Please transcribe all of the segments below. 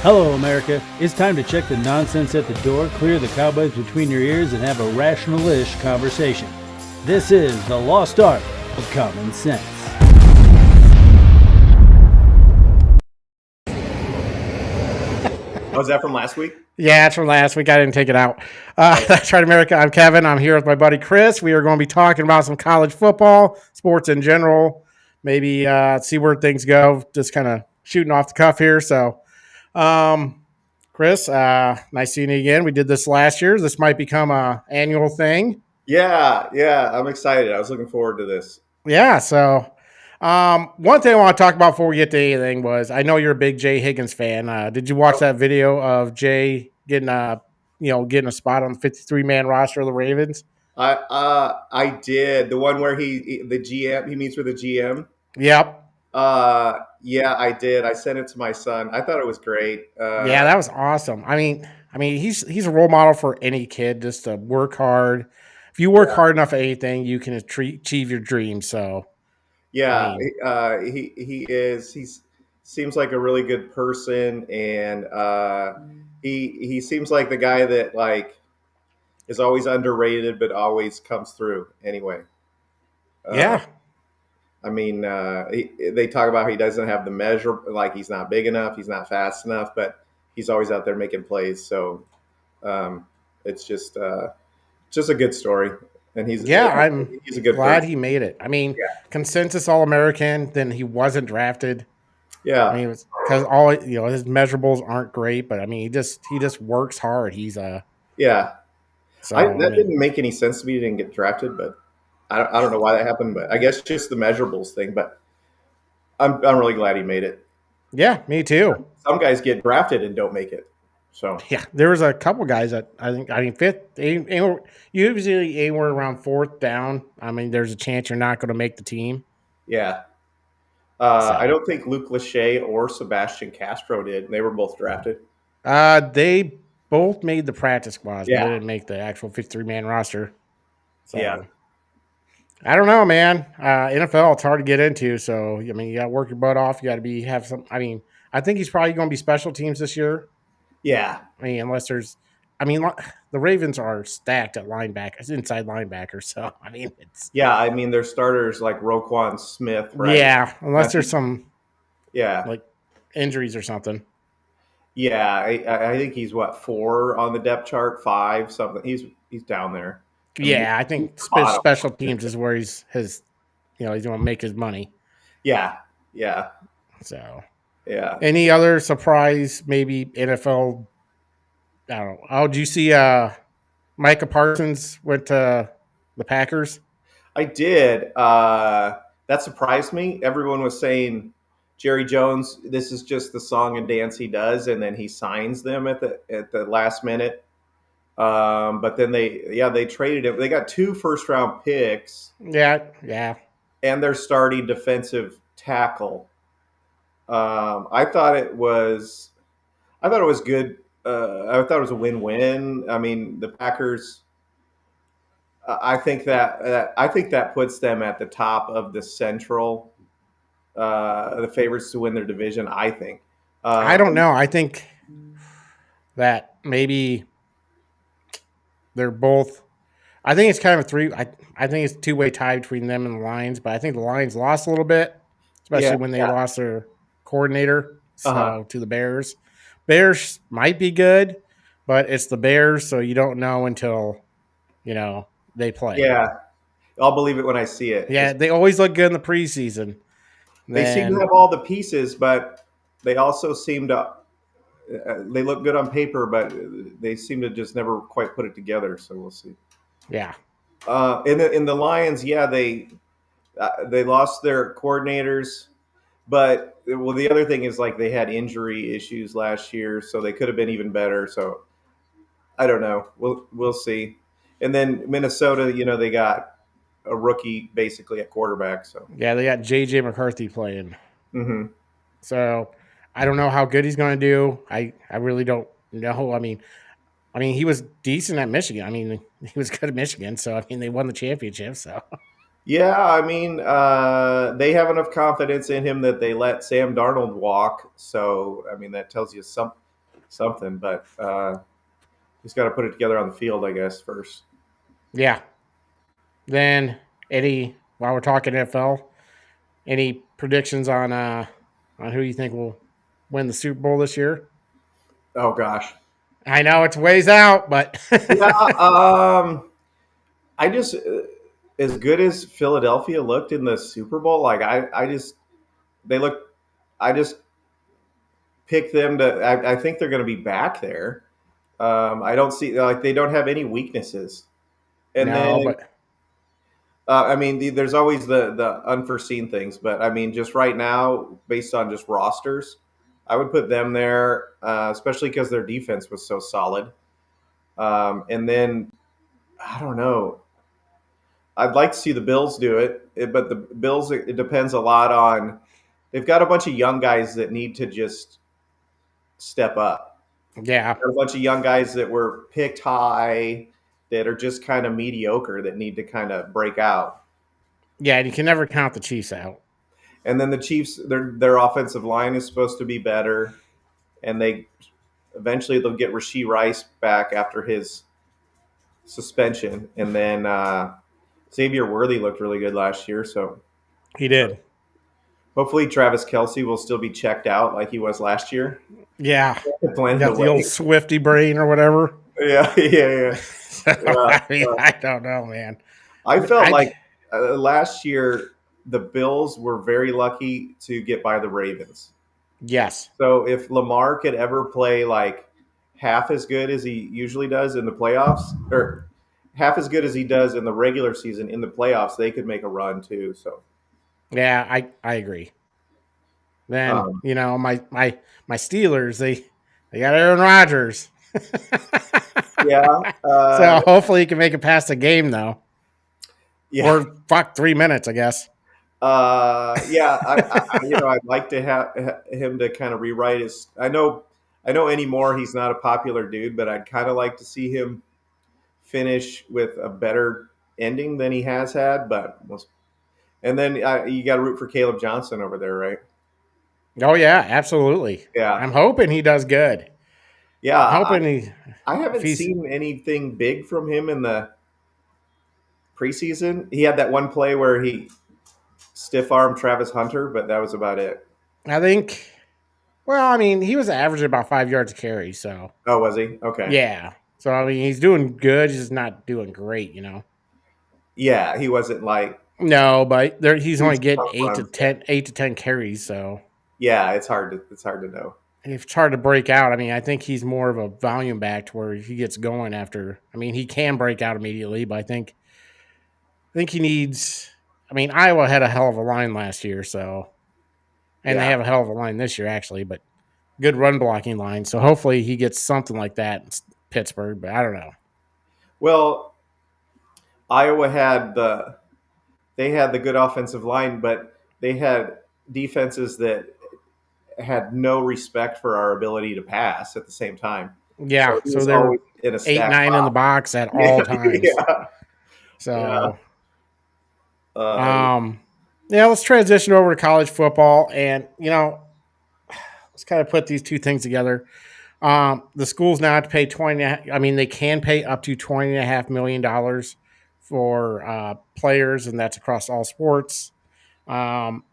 Hello, America. It's time to check the nonsense at the door, clear the cobwebs between your ears, and have a rational-ish conversation. This is the lost art of common sense. Was that from last week? Yeah, it's from last week. I didn't take it out. That's right, America. I'm Kevin. I'm here with my buddy Kris. We are going to be talking about some college football, sports in general, maybe see where things go. Just kind of shooting off the cuff here. So, Kris, nice seeing you again. We did this last year. This might become a annual thing. Yeah, I'm excited. I was looking forward to this. Yeah. So, one thing I want to talk about before we get to anything was I know you're a big Jay Higgins fan. Did you watch that video of Jay getting a spot on the 53 man roster of the Ravens? I did the one where the GM he meets with the GM. Yep. Yeah, I did. I sent it to my son. I thought it was great. Yeah, that was awesome. I mean, he's a role model for any kid. Just to work hard. If you work hard enough at anything, you can achieve your dreams. So Yeah, I mean, he is. He's seems like a really good person, and he seems like the guy that is always underrated, but always comes through anyway. Uh, yeah, I mean, they talk about how he doesn't have the measure, like he's not big enough, he's not fast enough, but he's always out there making plays. So it's just a good story, and yeah. I'm he's a good glad person. he made it. I mean, Yeah, consensus All American. Then he wasn't drafted. I yeah, mean, it was because all his measurables aren't great, but I mean, he just works hard. He's yeah. so I That mean, didn't make any sense to me. He didn't get drafted, but I don't know why that happened. But I guess just the measurables thing. But I'm really glad he made it. yeah, me too. Some guys get drafted and don't make it. So Yeah, there was a couple guys that I mean fifth, usually anywhere around fourth down. I mean, there's a chance you're not going to make the team. yeah. I So don't think Luke Lachey or Sebastian Castro did. They were both drafted. they both made the practice squads, but they Yeah, didn't make the actual 53 man roster. yeah, So I don't know, man. NFL it's hard to get into. So I mean, you got to work your butt off. You got to have some. I mean, I think he's probably going to be special teams this year. yeah, I mean, unless there's, I mean, the Ravens are stacked at linebackers, inside linebackers. So I mean, it's yeah. I mean, their starters like Roquan Smith, right? yeah, unless That's there's some yeah, like injuries or something. yeah. I think he's what 4 on the depth chart, 5 something. He's down there. I mean, Yeah, I think bottom. special teams is where he's going to make his money. Yeah, yeah, So yeah. any other surprise? Maybe NFL. I don't know. Oh, did you see? Micah Parsons went to the Packers. I did. That surprised me. Everyone was saying Jerry Jones. This is just the song and dance he does, and then he signs them at the last minute. But then they traded him. They got 2 first round picks Yeah, yeah. and their starting defensive tackle. I thought it was good. I thought it was a win-win. I mean, the Packers. I think that puts them at the top of the Central, the favorites to win their division. I think. I don't know. I think that maybe they're both. I think it's kind of a three. I think it's two-way tie between them and the Lions, but I think the Lions lost a little bit, Yeah, especially when they yeah. lost their coordinator. Uh-huh. So to the Bears, Bears might be good, but it's the Bears, so you don't know until they play. Yeah. I'll believe it when I see it. Yeah, they always look good in the preseason. They seem to Then have all the pieces, but they also seem to. They look good on paper, but they seem to just never quite put it together. So we'll see. yeah, In the Lions, yeah, they lost their coordinators, but well, the other thing is like they had injury issues last year, so they could have been even better. So I don't know. We'll see. And then Minnesota, they got a rookie basically at quarterback. So yeah, they got JJ McCarthy playing. hmm So I don't know how good he's going to do. I really don't know. I mean, he was decent at Michigan. I mean, he was good at Michigan. So I mean, they won the championship. So yeah, I mean, they have enough confidence in him that they let Sam Darnold walk. So I mean, that tells you something, but he's got to put it together on the field, I guess, first. Yeah. Then while we're talking NFL, any predictions on who you think will win the Super Bowl this year? Oh gosh. I know it's ways out, but Yeah. I just as good as Philadelphia looked in the Super Bowl, like I just they look. I just picked them to. I think they're going to be back there. I don't see like they don't have any weaknesses. And no, then but I mean, there's always the unforeseen things, but I mean, just right now, based on just rosters, I would put them there, especially because their defense was so solid. And then I don't know. I'd like to see the Bills do it, but the Bills it depends a lot on. They've got a bunch of young guys that need to just step up. yeah, Got a bunch of young guys that were picked high that are just kind of mediocre that need to kind of break out. yeah, and you can never count the Chiefs out. And then the Chiefs, their offensive line is supposed to be better, and they eventually they'll get Rashee Rice back after his suspension, and then Xavier Worthy looked really good last year. So He did. hopefully Travis Kelce will still be checked out like he was last year. Yeah, Blended got the away. old Swifty brain or whatever. Yeah, yeah. So, Yeah. I mean, I don't know, man. I felt I- like last year the Bills were very lucky to get by the Ravens. Yes, So if Lamar could ever play like half as good as he usually does in the playoffs, or half as good as he does in the regular season in the playoffs, they could make a run too. So yeah, I agree. Then um, my Steelers they got Aaron Rodgers. yeah, So hopefully he can make it past the game though, yeah, or fuck 3 minutes, I guess. yeah. I'd like to have him to kind of rewrite his. I know anymore he's not a popular dude, but I'd kind of like to see him finish with a better ending than he has had. And then you got to root for Caleb Johnson over there, right? Oh yeah, absolutely. Yeah, I'm hoping he does good. yeah. I'm hoping he I if haven't he's seen anything big from him in the preseason. He had that one play where he stiff armed Travis Hunter, but that was about it. I think well, I mean, he was averaging about 5 yards a carry, so Oh, was he? Okay. yeah. So I mean he's doing good, he's just not doing great. Yeah, he wasn't like No, but he's only huge getting pump runs. Yeah. 8 to 10 carries, so Yeah, it's hard to know. if it's hard to break out, I mean, I think he's more of a volume back to where he gets going after. I mean, he can break out immediately, but I think he needs. I mean, Iowa had a hell of a line last year, so and they Yeah. have a hell of a line this year actually, but good run blocking line. So hopefully he gets something like that in Pittsburgh, but I don't know. Well, Iowa had the good offensive line, but they had defenses that had no respect for our ability to pass at the same time. Yeah, So he so was they're always in a eight, stack 9 in the box. box at all Yeah, times. yeah, yeah. So Uh, yeah, let's transition over to college football, and let's kind of put these two things together. The schools now have to pay 20. I mean, they can pay up to $20.5 million for players, and that's across all sports. Um,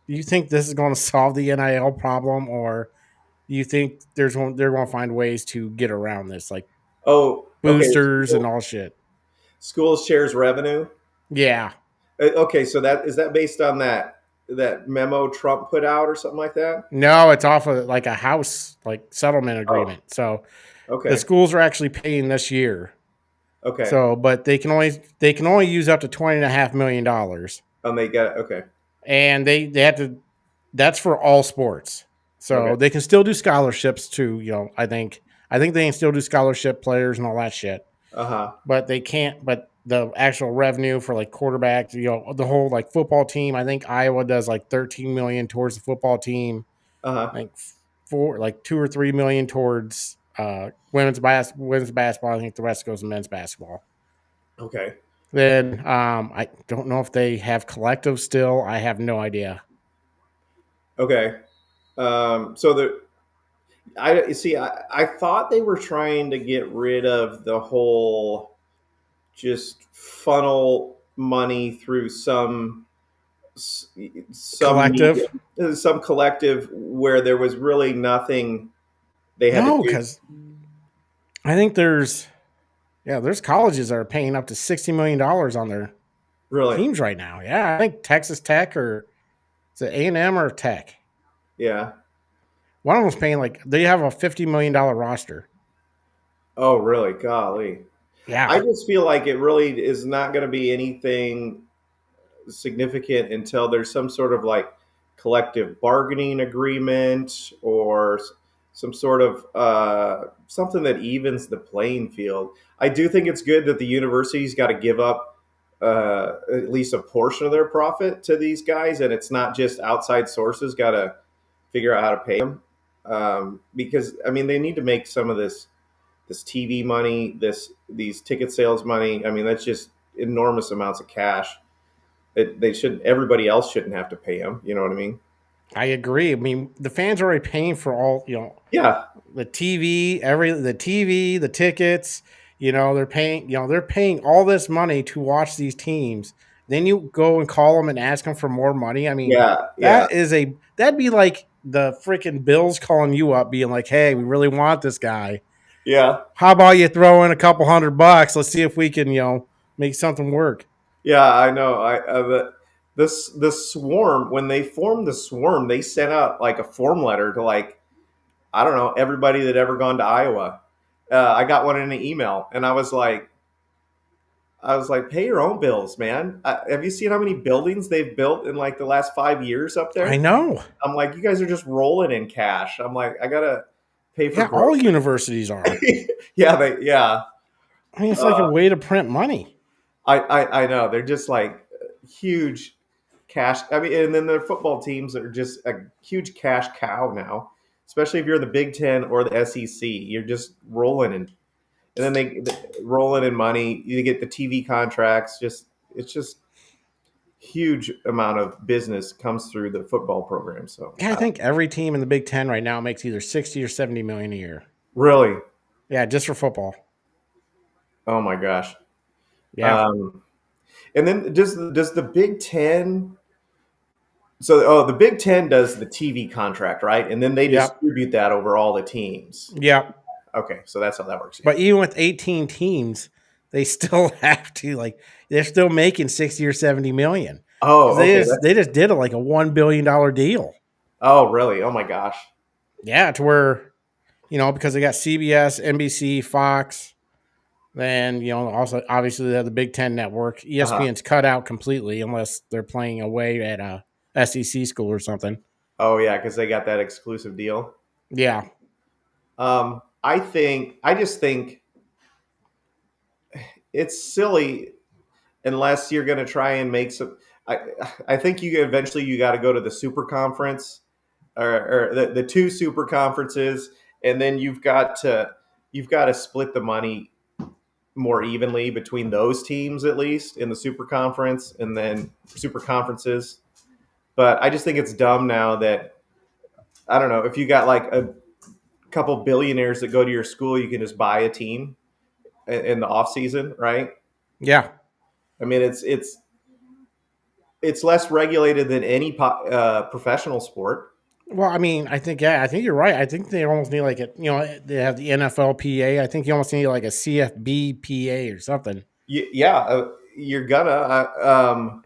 do you think this is going to solve the NIL problem, or do you think they're going to find ways to get around this, like oh, okay. boosters and all shit? Schools shares revenue. Yeah. Okay, so that based on that memo Trump put out or something like that? No, it's off of like a house like settlement Oh, agreement. So the okay, schools are actually paying this year. okay. So, but they can only use up to $20.5 million, And they got okay, and they have to. That's for all sports. okay. So they can still do scholarships too. I think they can still do scholarship players and all that shit. Uh huh. But they can't. But the actual revenue for like quarterbacks, the whole like football team. I think Iowa does like 13 million towards the football team. Uh huh. Like 2 or 3 million towards women's basketball. I think the rest goes to men's basketball. Okay. Then I don't know if they have collective still. I have no idea. Okay. So I see. I thought they were trying to get rid of the whole just funnel money through some Collective. medium, some collective where there was really nothing they had to No, do. because I think there's colleges that are paying up to $60 million on their Really, teams right now. Yeah, I think Texas Tech or is it A&M or Tech? yeah. One of them's paying they have a $50 million roster. Oh, really? Golly. Yeah, I just feel like it really is not going to be anything significant until there's some sort of like collective bargaining agreement or some sort of something that evens the playing field. I do think it's good that the university's got to give up at least a portion of their profit to these guys, and it's not just outside sources got to figure out how to pay them. Because I mean, they need to make some of this TV money, these ticket sales money. I mean, that's just enormous amounts of cash. They should. Everybody else shouldn't have to pay them. You know what I mean? I agree. I mean, the fans are already paying for all, Yeah, the TV, the tickets, they're paying all this money to watch these teams. Then you go and call them and ask them for more money. I mean, yeah, yeah, that'd be like the freaking Bills calling you up being like, "Hey, we really want this guy. yeah, How about you throw in a couple $100? Let's see if we can, make something work." yeah. I know. The swarm, when they formed the swarm, they sent out like a form letter to like, I don't know, everybody that ever gone to Iowa. I got one in an email, and I was like, pay your own bills, man. Have you seen how many buildings they've built in like the last 5 years up I there? know. I'm like, you guys are just rolling in cash. I'm like, I gotta pay for Yeah, all groceries. universities are. Yeah. I mean, it's like a Uh, way to print money. I know they're just like huge cash. I mean, and then their football teams are just a huge cash cow now. Especially if you're in the Big Ten or the SEC, you're just rolling in, and then they rolling in money. You get the TV contracts. Just it's just huge amount of business comes through the football program. So Yeah, I think every team in the Big Ten right now makes either 60 or 70 million a year. really, Yeah, just for football. oh my gosh. Yeah. Um, and then does the Big Ten? So the Big Ten does the TV contract, right? And then they Yep. distribute that over all the teams. Yep. Okay, so that's how that works. Yeah. But even with 18 teams, they still have to they're still making 60 or 70 million. Because Oh, okay. they just did a $1 billion deal. Oh, really? Oh my gosh. Yeah, to where, because they got CBS, NBC, Fox, then also obviously they have the Big Ten network. Uh-huh. ESPN's cut out completely unless they're playing away at a SEC school or something. Oh yeah, because they got that exclusive deal. Yeah. I just think it's silly unless you're going to try and make some. I I think you eventually you got to go to the super conference or the two super conferences, and then you've got to split the money more evenly between those teams at least in the super conference and then super conferences. But I just think it's dumb now that I don't know if you got like a couple billionaires that go to your school, you can just buy a team in the off season, right? Yeah. I mean, it's less regulated than any professional sport. Well, I mean, I think you're right. I think they almost need they have the NFLPA. I think you almost need like a CFBPA or something. Yeah, you're gonna.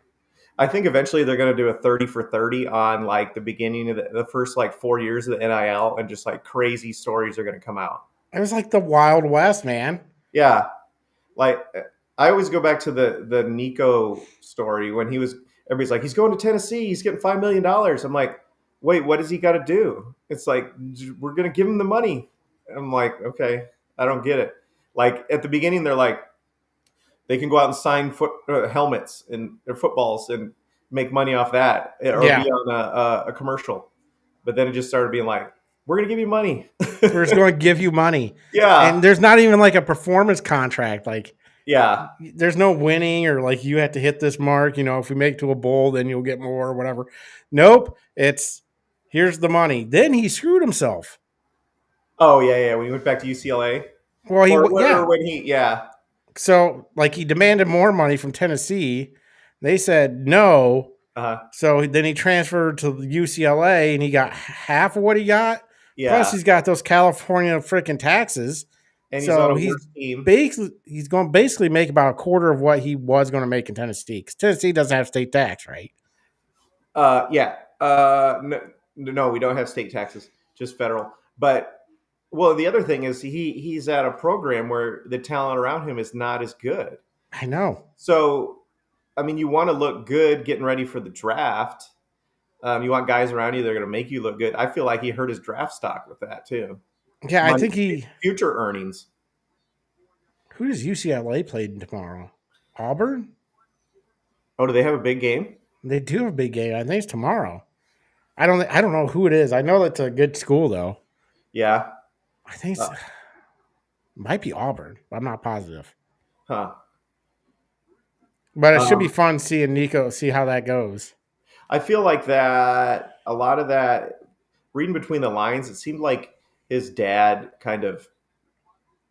I think eventually they're gonna do a 30 for 30 on like the beginning of the first like 4 years of the NIL, and just like crazy stories are gonna come out. It was like the Wild West, man. Yeah, like I always go back to the Nico story when he was. Everybody's like, he's going to Tennessee. He's getting $5 million. I'm like, wait, what does he got to do? It's like we're gonna give him the money. I'm like, okay, I don't get it. Like at the beginning, they're like, they can go out and sign helmets and their footballs and make money off that, or be Yeah. on a commercial. But then it just started being like, we're gonna give you money. We're just going to give you money. Yeah, And there's not even like a performance contract. Like, yeah, there's no winning or like you have to hit this mark. If we make to a bowl, then you'll get more or whatever. Nope. It's here's the money. Then he screwed himself. Oh yeah. When he went back to UCLA, Well, or when he, yeah. So like he demanded more money from Tennessee. They said no. Uh-huh. So then he transferred to UCLA and he got half of what he got. Plus, Yeah. he's got those California freaking taxes. And he's on So a worse team. he's going to basically make about a quarter of what he was going to make in Tennessee. Because Tennessee doesn't have state tax, right? Yeah. No, we don't have state taxes, just federal. But well, the other thing is he's at a program where the talent around him is not as good. I know. So, I mean, you want to look good getting ready for the draft. You want guys around you that are going to make you look good. I feel like he hurt his draft stock with that too. Yeah, I Money, think he. future earnings. Who does UCLA play tomorrow? Auburn? Oh, do they have a big game? They do have a big game. I think it's tomorrow. I don't know who it is. I know it's a good school though. Yeah. I think it's might be Auburn. But I'm not positive. Huh. But it should be fun seeing Nico see how that goes. I feel like that a lot of that reading between the lines, it seemed like his dad kind of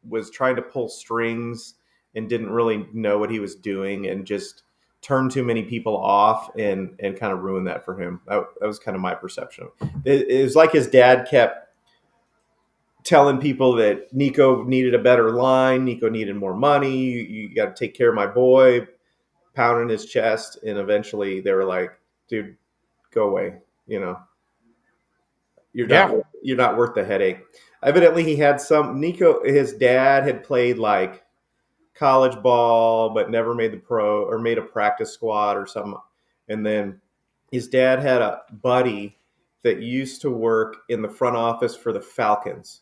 was trying to pull strings and didn't really know what he was doing and just turned too many people off and kind of ruined that for him. That was kind of my perception. It was like his dad kept telling people that Nico needed a better line, Nico needed more money, you got to take care of my boy, pounding his chest, and eventually they were like, dude, go away, you're not worth the headache. Evidently he had his dad had played like college ball but never made the pro or made a practice squad or something. And then his dad had a buddy that used to work in the front office for the Falcons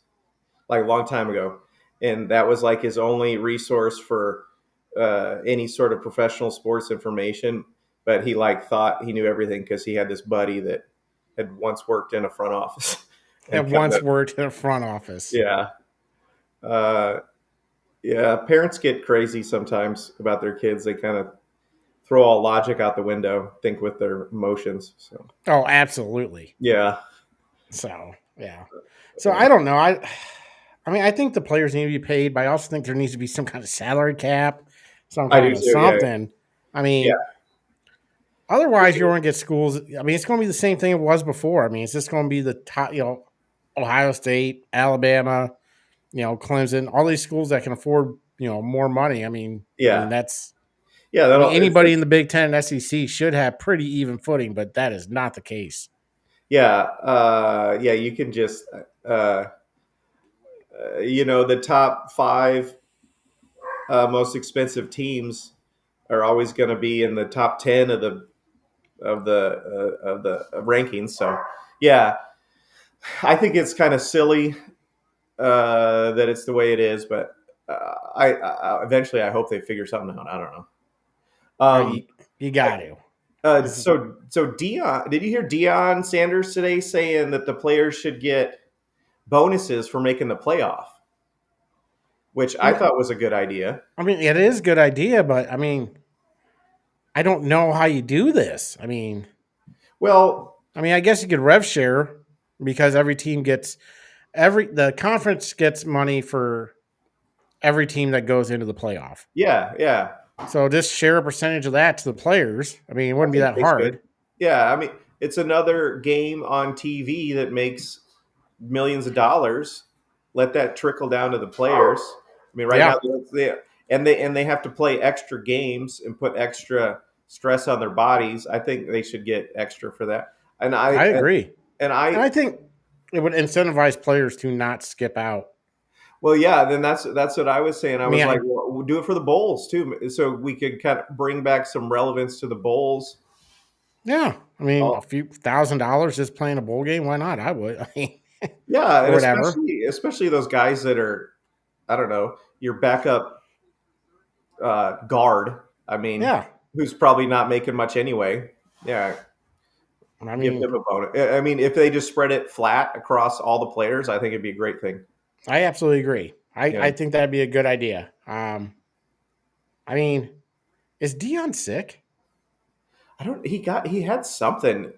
like a long time ago. And that was like his only resource for any sort of professional sports information. But he like thought he knew everything because he had this buddy that had once worked in a front office. Worked in a front office. Yeah. Yeah. Parents get crazy sometimes about their kids. They kind of throw all logic out the window, think with their emotions. So. Oh, absolutely. Yeah. So, yeah. So I don't know. I mean, I think the players need to be paid, but I also think there needs to be some kind of salary cap, some kind of something. Yeah. I mean, otherwise you're going to get schools. I mean, it's going to be the same thing it was before. I mean, it's just going to be the top, Ohio State, Alabama, Clemson, all these schools that can afford, more money. I mean, that's anybody in the Big Ten and SEC should have pretty even footing, but that is not the case. Yeah. You can just, the top 5 most expensive teams are always going to be in the top 10 of the rankings. So, yeah, I think it's kind of silly that it's the way it is, but I eventually I hope they figure something out. I don't know. You got to. So Dion, did you hear Deion Sanders today saying that the players should get bonuses for making the playoff, which I thought was a good idea. I mean, it is a good idea, but I mean, I don't know how you do this. I mean, I guess you could rev share because every team gets the conference gets money for every team that goes into the playoff. Yeah. So just share a percentage of that to the players. I mean, it wouldn't be that hard. Yeah, I mean, it's another game on TV that makes millions of dollars. Let that trickle down to the players. I mean, now they have to play extra games and put extra stress on their bodies. I think they should get extra for that. And I agree. And I think it would incentivize players to not skip out. Well, yeah, then that's what I was saying. I was like, well, we'll do it for the bowls too, so we could kind of bring back some relevance to the bowls. Yeah, I mean, a few $1,000 just playing a bowl game. Why not? I would. I mean, yeah, and especially those guys that are, I don't know, your backup guard. I mean, who's probably not making much anyway. Yeah. I mean, give them a bonus. I mean, if they just spread it flat across all the players, I think it'd be a great thing. I absolutely agree. I think that'd be a good idea. I mean, is Dion sick? I don't. He had something.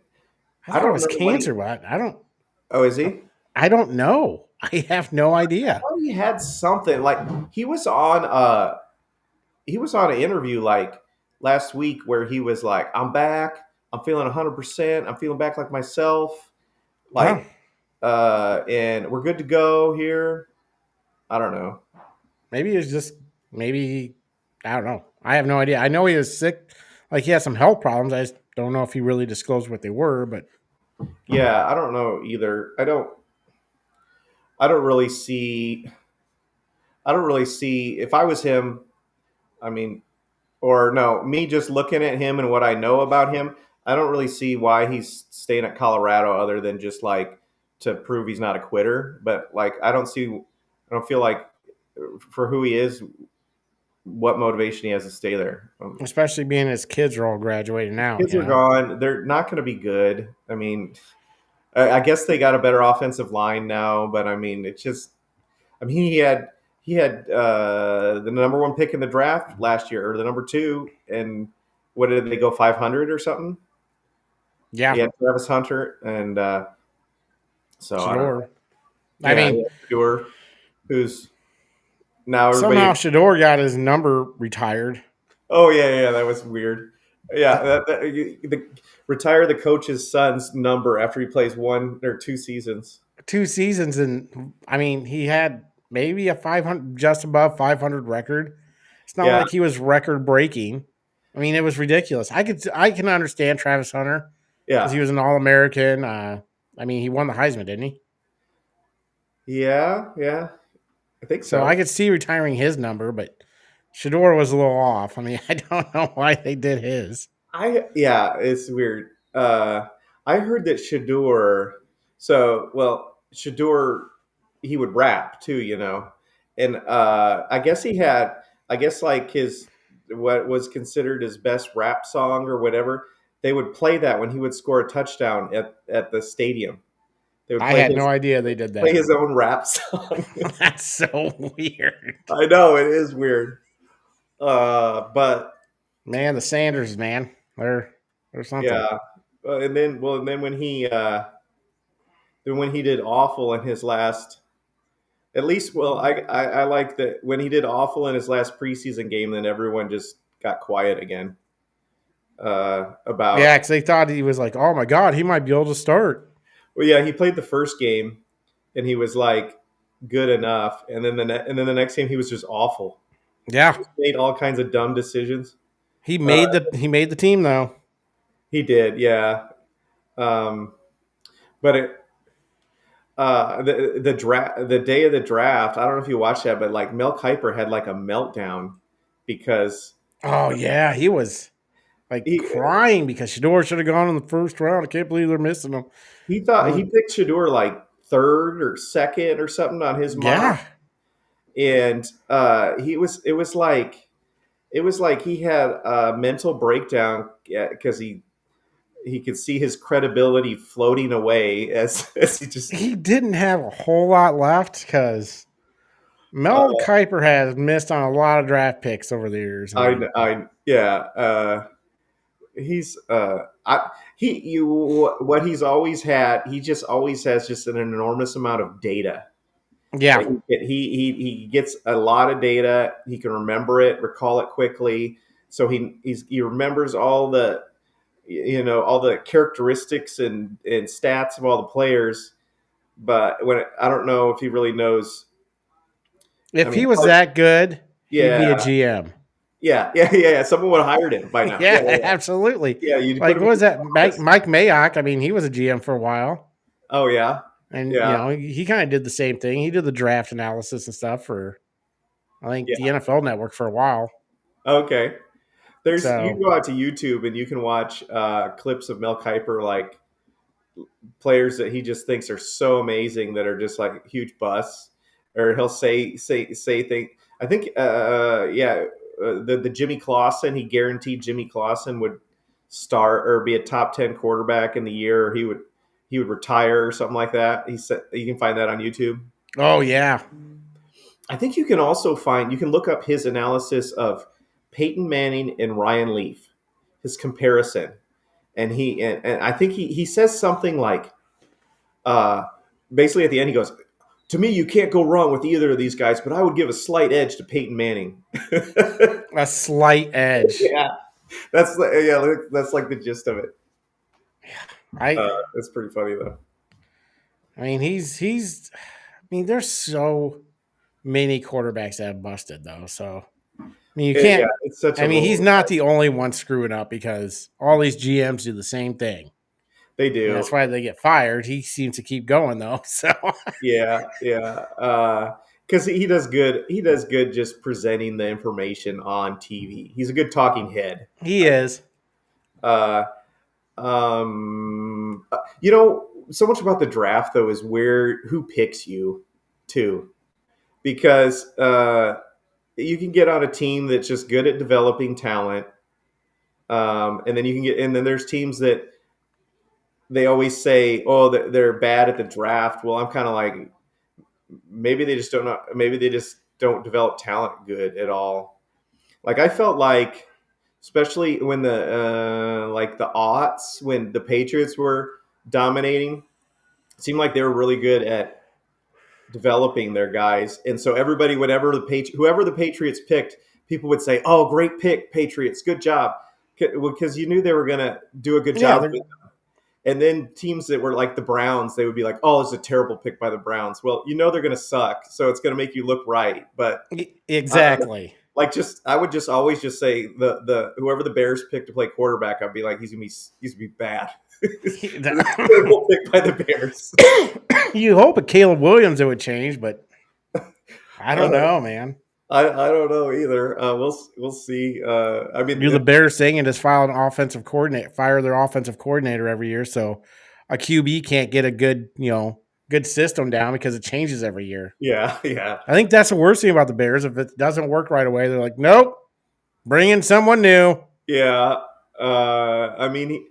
I thought it was cancer, but I don't. Oh, is he? I don't know. I have no idea. thought he had something like he was on an interview like last week where he was like, I'm back, I'm feeling 100%, I'm feeling back like myself, Huh. like and we're good to go here. I don't know. Maybe it's just maybe I don't know. I have no idea. I know he was sick, like he had some health problems. I just don't know if he really disclosed what they were. But Yeah, I don't know either. I don't really see I don't really see if I was him, I mean, or no, me just looking at him and what I know about him, I don't really see why he's staying at Colorado other than just like to prove he's not a quitter. But like, I don't feel like for who he is, what motivation he has to stay there. especially being his kids are all graduating out, Kids you are know. gone; they're not going to be good. I mean, I guess they got a better offensive line now, but I mean, it's just I mean, he had the number one pick in the draft last year, or the number two, and what did they go 500 or something? He Yeah, had Travis Hunter, and so I don't know. Shador. I Yeah, he mean, had Stewart, who's now somehow everybody. Shador got his number retired. Oh yeah, that was weird. Yeah, retire the coach's son's number after he plays one or two seasons. 2 seasons, and I mean, he had maybe a 500, just above 500 record. It's not Yeah, like he was record breaking. I mean, it was ridiculous. I can understand Travis Hunter because he yeah, was an All American. I mean, he won the Heisman, didn't he? yeah. I think So I so. could see retiring his number, but Shador was a little off. I mean, I don't know why they did his. Yeah, it's weird. I heard that Shador. So well, Shador he would rap too, you know, and I guess he had. I guess like his what was considered his best rap song or whatever. They would play that when he would score a touchdown at the stadium. They would I had no idea they did play that. his own rap song. That's so weird. I know it is weird, but Man, the Sanders, man. They're something. yeah. And then when he did awful in his last, at least, well, I like that when he did awful in his last preseason game, then everyone just got quiet again Yeah, about. because they thought he was like, oh my God, he might be able to start. Well, yeah, he played the first game and he was like good enough, and then and then the next game he was just awful. Yeah. Just made all kinds of dumb decisions. Uh, He made the team though. he did, yeah. Um, but the day of the draft, I don't know if you watched that, but like Mel Kiper had like a meltdown because Oh yeah, he was like he crying because Shador should have gone in the first round. I can't believe they're missing him. he thought he Uh, picked Shador like third or second or something on his mock, yeah, and it was like he had a mental breakdown because he could see his credibility floating away as as he just he didn't have a whole lot left because uh, Mel Kiper has missed on a lot of draft picks over the years. I mean, I yeah he's he you what he's always had, he just always has just an enormous amount of data. yeah, Like he gets a lot of data, he can remember it, recall it quickly, so he remembers all the, you know, all the characteristics and stats of all the players. But I don't know if he really knows. I if mean, he was that good, he'd be a yeah, GM. yeah. Someone would have hired him by now. Yeah, absolutely. Yeah. You put Like, him what in was that? the office. Mike Mayock. I mean, he was a GM for a while. Oh yeah, And you yeah, know, he kind of did the same thing. He did the draft analysis and stuff for I think the yeah. NFL Network for a while. Okay. There's you So can go out to YouTube and you can watch clips of Mel Kiper, like players that he just thinks are so amazing that are just like huge busts, or he'll say things. I think the Jimmy Clausen, he guaranteed Jimmy Clausen would start or be a top 10 quarterback in the year, or he would retire or something like that. He said you can find that on YouTube. oh yeah. I think you can also you can look up his analysis of Peyton Manning and Ryan Leaf, his comparison. And and I think he says something like, uh, basically at the end he goes, to me, you can't go wrong with either of these guys, but I would give a slight edge to Peyton Manning. A slight edge. Yeah, that's like the gist of it. I It's pretty funny though. I mean he's I mean there's so many quarterbacks that have busted though. So I mean you Yeah, can't it's such a I mean he's roller not coaster. the only one screwing up because all these GMs do the same thing. They And do. that's why they get fired. He seems to keep going though. So Yeah, yeah. Because he does good. He does good just presenting the information on TV. He's a good talking head. he is. Uh, you know, so much about the draft though is who picks you too, because you can get on a team that's just good at developing talent, and then there's teams that they always say, oh, they're bad at the draft. Well, I'm kind of like, maybe they just don't know. Maybe they just don't develop talent good at all. Like I felt like, especially when the aughts, when the Patriots were dominating, it seemed like they were really good at developing their guys. And so everybody, whoever the Patriots picked, people would say, "Oh, great pick, Patriots, good job," because you knew they were going to do a good Yeah, job. And then teams that were like the Browns, they would be like, "Oh, it's a terrible pick by the Browns." Well, you know they're going to suck, so it's going to make you look right. But exactly. I would just always just say the whoever the Bears pick to play quarterback, I'd be like, he's gonna be bad. Terrible pick by the Bears. You hope at Caleb Williams it would change, but I don't know, man. I don't know either. We'll see. I mean, Do the Bears thing and just fire their offensive coordinator every year, so a QB can't get a good system down because it changes every year. yeah. I think that's the worst thing about the Bears. If it doesn't work right away, they're like, nope, bring in someone new. Yeah. I mean,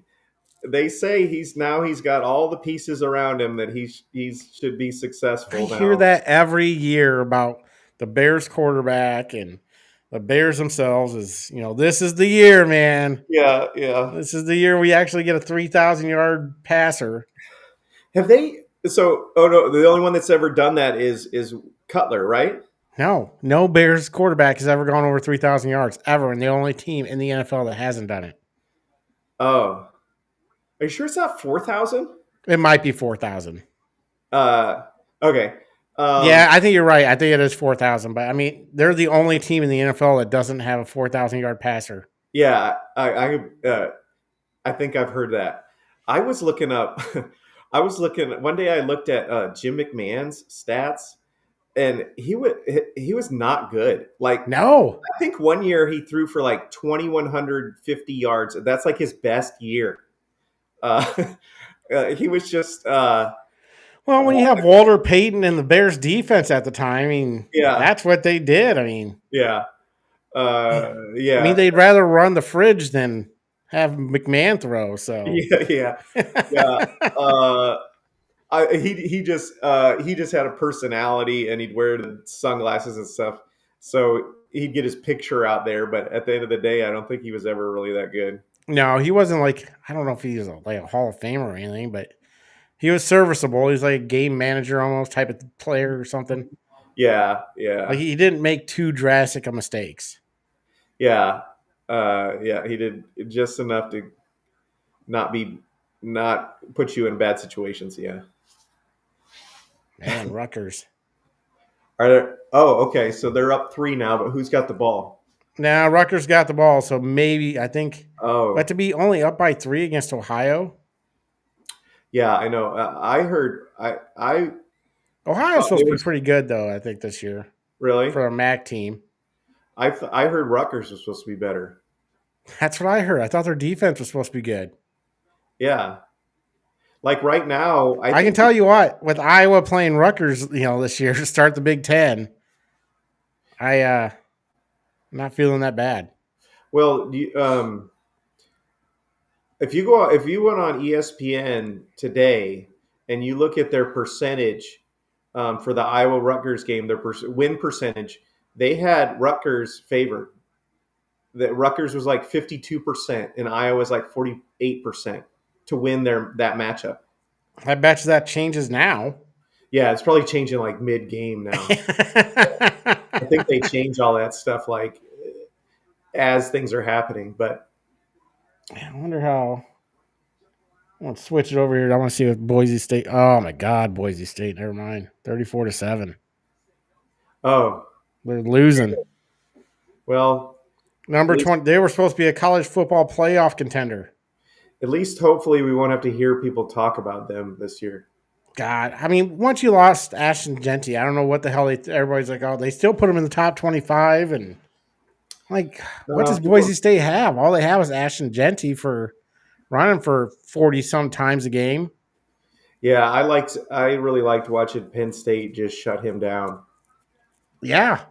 they say he's got all the pieces around him that he should be successful. I hear that every year about the Bears quarterback and the Bears themselves this is the year, man. Yeah. This is the year we actually get a 3,000-yard passer. Have they? So, oh no, the only one that's ever done that is Cutler, right? No Bears quarterback has ever gone over 3,000 yards ever, and the only team in the NFL that hasn't done it. Oh, are you sure it's not 4,000? It might be 4,000. Okay. Yeah, I think you're right. I think it is 4,000, but I mean, they're the only team in the NFL that doesn't have a 4,000-yard passer. Yeah, I think I've heard that. I was looking up. One day. I looked at Jim McMahon's stats, and he was not good. Like, No. I think one year he threw for like 2,150 yards. That's like his best year. He was just. Well, when you have Walter Payton and the Bears defense at the time, I mean, Yeah. that's what they did. I mean, Yeah. Yeah. I mean, they'd rather run the fridge than have McMahon throw. So Yeah. He just had a personality, and he'd wear the sunglasses and stuff. So he'd get his picture out there, but at the end of the day, I don't think he was ever really that good. No, he wasn't like, I don't know if he was like a Hall of Famer or anything, but he was serviceable. He was like a game manager almost type of player or something. Yeah. Like he didn't make too drastic of mistakes. Yeah. He did just enough to not put you in bad situations. Yeah. Man, Rutgers. Are there? Oh, okay. So they're up 3 now, but who's got the ball? Now Rutgers got the ball, so maybe I think Oh, but to be only up by 3 against Ohio. yeah, I know. I heard. Ohio's supposed to be pretty good though, I think, this year Really? for a MAC team. I heard Rutgers was supposed to be better. That's what I heard. I thought their defense was supposed to be good. Yeah. Like right now, I can tell you what, with Iowa playing Rutgers, this year to start the Big Ten, I'm not feeling that bad. Well, if you went on ESPN today and you look at their percentage for the Iowa Rutgers game, their win percentage, they had Rutgers favored. That Rutgers was like 52% and Iowa was like 48% to win that matchup. I bet you that changes now. Yeah, it's probably changing like mid-game now. I think they change all that stuff like as things are happening. But I wonder how. I want to switch it over here. I want to see what Boise State. Oh my God, Boise State. Never mind. 34-7. oh They're losing. well, Number 20. They were supposed to be a college football playoff contender. at least hopefully we won't have to hear people talk about them this year. God, I mean, once you lost Ashton Genty, I don't know what the hell everybody's like. Oh, they still put him in the top 25, and like, what does People, Boise State have? All they have is Ashton Genty for running for 40 some times a game. yeah, I really liked watching Penn State just shut him down. Yeah,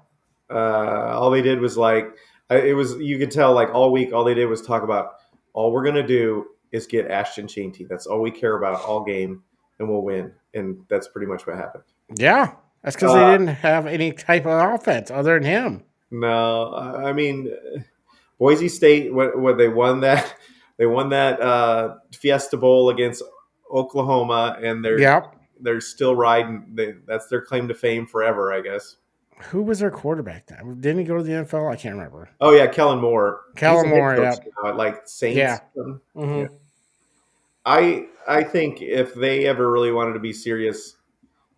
All they did was it was you could tell like all week all they did was talk about all we're gonna do is get Ashton Chainty. That's all we care about all game, and we'll win. And that's pretty much what happened. yeah. That's because they didn't have any type of offense other than him. No, I mean Boise State. What they won that they won that Fiesta Bowl against Oklahoma, and Yep. they're still riding. That's their claim to fame forever, I guess. Who was their quarterback then? Didn't he go to the NFL? I can't remember. Oh yeah, Kellen Moore. Kellen He's a head Moore, coach yeah. now at like Saints. Yeah. Yeah. Mm-hmm. I think if they ever really wanted to be serious,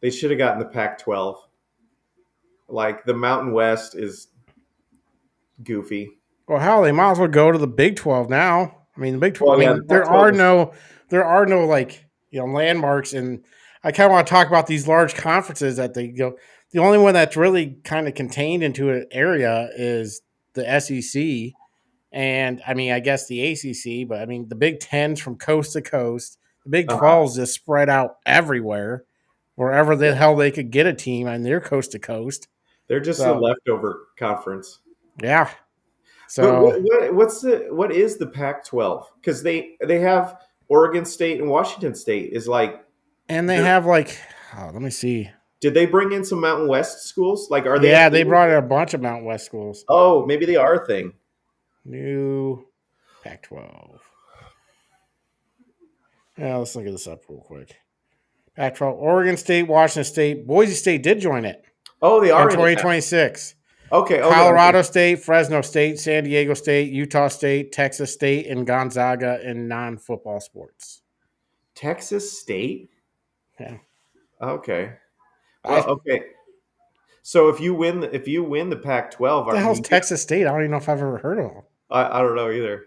they should have gotten the Pac-12. Like the Mountain West is goofy. Well, hell, they might as well go to the Big 12 now. I mean, the Big 12. Well, I yeah, mean, the there are no like landmarks, and I kind of want to talk about these large conferences that they go. The only one that's really kind of contained into an area is the SEC, and I mean, I guess the ACC, but I mean, the Big 10's from coast to coast. The Big 12's just spread out everywhere, wherever the hell they could get a team, and they're coast to coast. They're just a leftover conference. Yeah. But So what is the Pac-12? Because they have Oregon State and Washington State is like, and they have like, let me see. did they bring in some Mountain West schools? Like, are they? Yeah, they brought in a bunch of Mountain West schools. Oh, maybe they are a thing. New Pac-12. Yeah, let's look at this up real quick. Pac-12, Oregon State, Washington State, Boise State did join it. Oh, they are in 2026. Okay. Colorado State, Fresno State, San Diego State, Utah State, Texas State, and Gonzaga in non-football sports. Texas State? Yeah. Okay. Well, okay. So if you win the Pac-12, what the hell's Texas State? I don't even know if I've ever heard of them. I don't know either.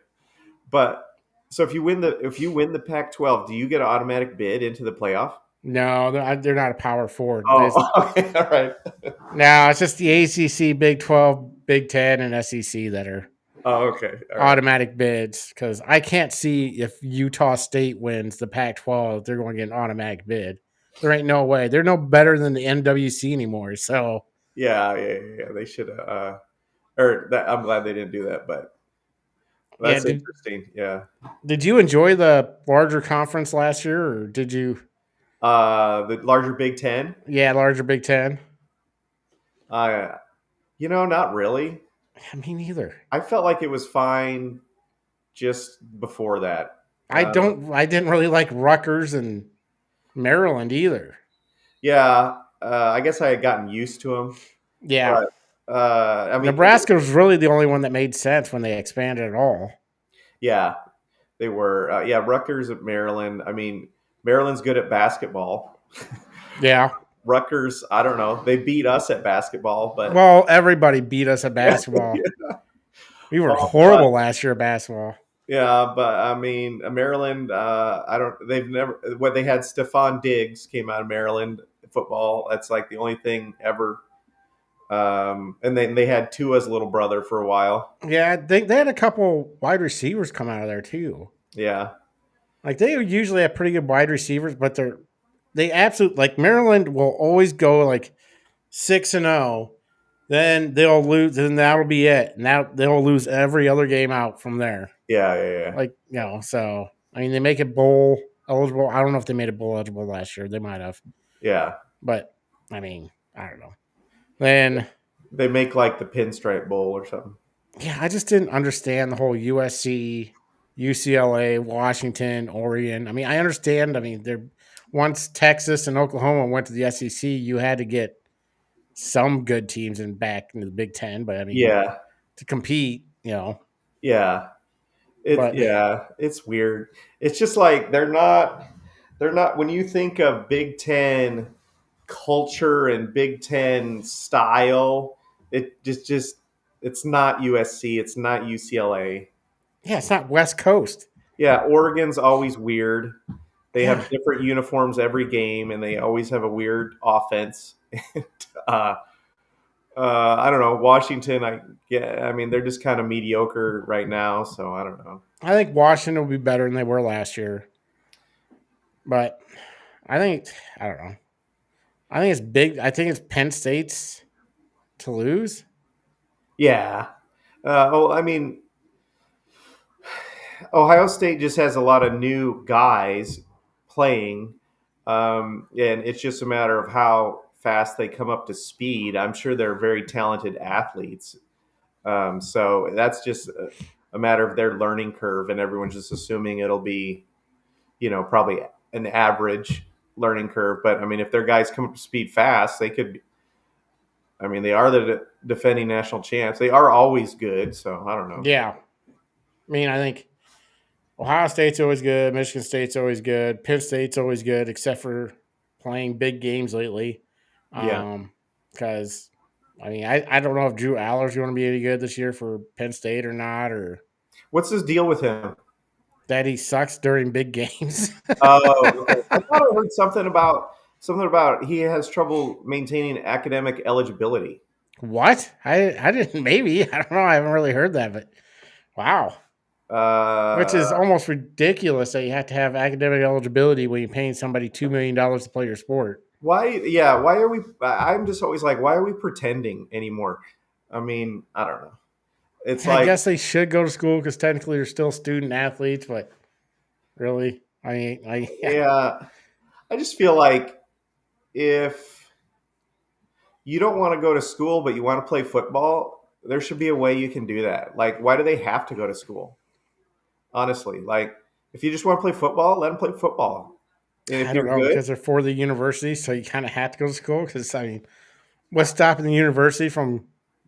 But so if you win the Pac-12, do you get an automatic bid into the playoff? No, they're not a Power Four. Oh, okay, all right. No, it's just the ACC, Big 12, Big 10, and SEC that are okay. Automatic bids, because I can't see if Utah State wins the Pac-12, they're going to get an automatic bid. There ain't no way. They're no better than the NWC anymore. So yeah. They should have. I'm glad they didn't do that, but that's interesting. Yeah. Did you enjoy the larger conference last year, or did you? The larger Big Ten. Yeah, larger Big Ten. Not really. Me neither. I felt like it was fine just before that. I didn't really like Rutgers and Maryland either. Yeah, I guess I had gotten used to them. Yeah. But, Nebraska was really the only one that made sense when they expanded at all. Yeah, they were. Rutgers at Maryland. I mean, Maryland's good at basketball. Yeah. Rutgers, I don't know. They beat us at basketball, but everybody beat us at basketball. Yeah. We were horrible last year at basketball. Yeah, but I mean, Maryland. They had Stephon Diggs came out of Maryland football. That's like the only thing ever. And then they had Tua's little brother for a while. Yeah, they had a couple wide receivers come out of there too. Yeah, like they usually have pretty good wide receivers, but they absolutely like Maryland will always go like 6-0. Then they'll lose, and that'll be it. Now they'll lose every other game out from there. Yeah. Like so I mean they make it bowl eligible. I don't know if they made it bowl eligible last year. They might have. Yeah, but I mean I don't know. Then they make like the Pinstripe Bowl or something. Yeah, I just didn't understand the whole USC UCLA, Washington, Oregon. I mean, I understand. I mean, once Texas and Oklahoma went to the SEC, you had to get some good teams back into the Big Ten. But I mean, Yeah, to compete, yeah. But It's weird. It's just like they're not when you think of Big Ten culture and Big Ten style, it just it's not USC, it's not UCLA. yeah, it's not West Coast. Yeah, Oregon's always weird. They Yeah, have different uniforms every game, and they always have a weird offense. uh, I don't know. Washington, I mean, they're just kind of mediocre right now, so I don't know. I think Washington will be better than they were last year. But I don't know. I think it's big. I think it's Penn State's to lose. Yeah. I mean, Ohio State just has a lot of new guys playing, and it's just a matter of how fast they come up to speed. I'm sure they're very talented athletes, so that's just a matter of their learning curve, and everyone's just assuming it'll be, probably an average learning curve. But I mean, if their guys come up to speed fast, they could. I mean, they are the defending national champs. They are always good, so I don't know. Yeah. I mean, I think Ohio State's always good. Michigan State's always good. Penn State's always good, except for playing big games lately. Yeah. Because, I mean, I don't know if Drew Aller's going to be any good this year for Penn State or not, or What's his deal with him? that he sucks during big games. Oh, okay. I thought I heard something about he has trouble maintaining academic eligibility. What? I didn't, maybe. I don't know. I haven't really heard that, but wow. Which is Uh, almost ridiculous that you have to have academic eligibility when you're paying somebody $2 million to play your sport. why? Yeah, why are we? I'm just always like, why are we pretending anymore? I mean, I don't know. It's I like, guess they should go to school because technically they're still student athletes, but really, yeah, I just feel like if you don't want to go to school but you want to play football, there should be a way you can do that. Like, why do they have to go to school? Honestly, like, if you just want to play football, let them play football. And if I don't you're know good, because they're for the university, so you kind of have to go to school. Because I mean, what's stopping the university from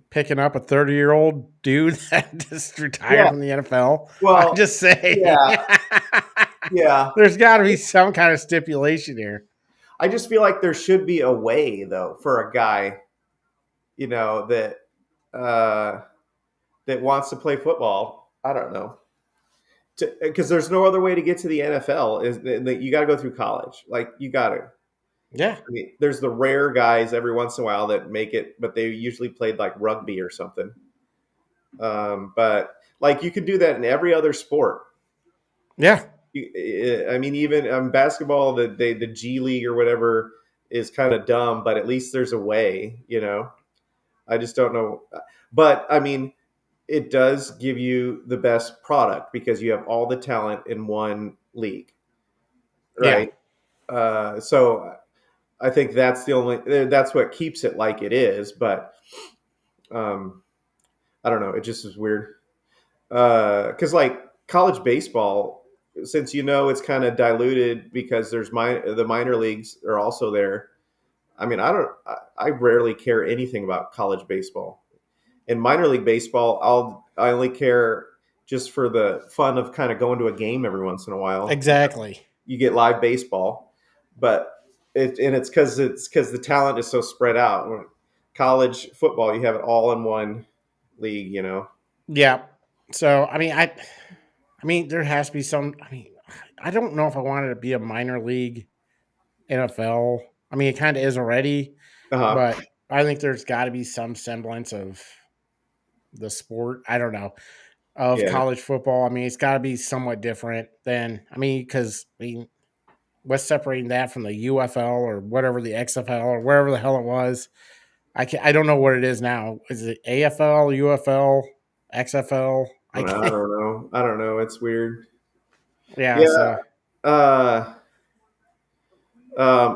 picking up a 30-year-old dude that just retired yeah. from the NFL? I'm Well, just saying, yeah, yeah. there's got to be some kind of stipulation here. I just feel like there should be a way, though, for a guy, that uh, that wants to play football. I don't know, because there's no other way to get to the NFL. Is that you got to go through college? Like, you got to. Yeah, I mean, there's the rare guys every once in a while that make it, but they usually played like rugby or something. But like, you can do that in every other sport. yeah. I mean, even basketball, the G League or whatever is kind of dumb, but at least there's a way. I just don't know. But I mean, it does give you the best product because you have all the talent in one league, Yeah. right? So I think that's what keeps it like it is. But I don't know. It just is weird because like college baseball, since it's kind of diluted because the minor leagues are also there. I mean, I rarely care anything about college baseball. In minor league baseball, I only care just for the fun of kind of going to a game every once in a while. Exactly. You get live baseball, but it's because the talent is so spread out. When college football, you have it all in one league. Yeah. So I mean, there has to be some. I mean, I don't know if I wanted to be a minor league NFL. I mean, it kind of is already, Uh-huh. but I think there's got to be some semblance of the sport. I don't know of Yeah. college football. I mean, it's got to be somewhat different than. I mean, because what's separating that from the UFL or whatever the XFL or wherever the hell it was? I don't know what it is now. Is it AFL, UFL, XFL? I I don't can't. know. I don't know. It's weird. Yeah. Yeah. So Uh,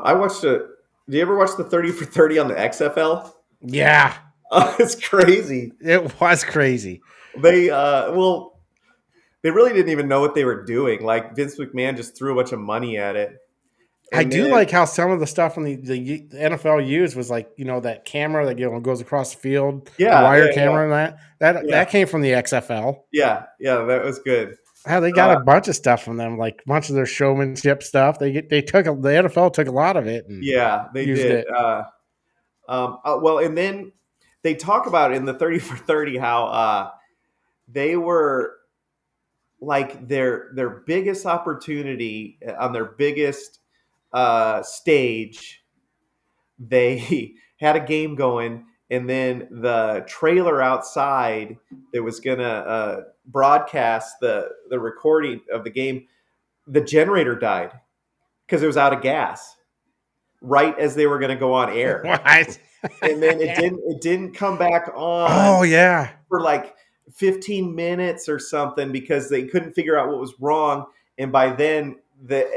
I watched a. Do you ever watch the 30 for 30 on the XFL? yeah, It's crazy. it was crazy. Well, they really didn't even know what they were doing. Like Vince McMahon just threw a bunch of money at it. I And do then, like how some of the stuff in the NFL used was like, that camera that goes across the field, the yeah, wire yeah, camera, and that yeah, came from the XFL. yeah, that was good. How they got a bunch of stuff from them, like a bunch of their showmanship stuff. The NFL took a lot of it and Yeah, they used did. it. Well, and then they talk about in the 30 for 30 how they were like their biggest opportunity on their biggest stage. They had a game going, and then the trailer outside that was gonna broadcast the recording of the game, the generator died because it was out of gas right as they were going to go on air. What? And then it didn't come back on Oh yeah, for like 15 minutes or something because they couldn't figure out what was wrong, and by then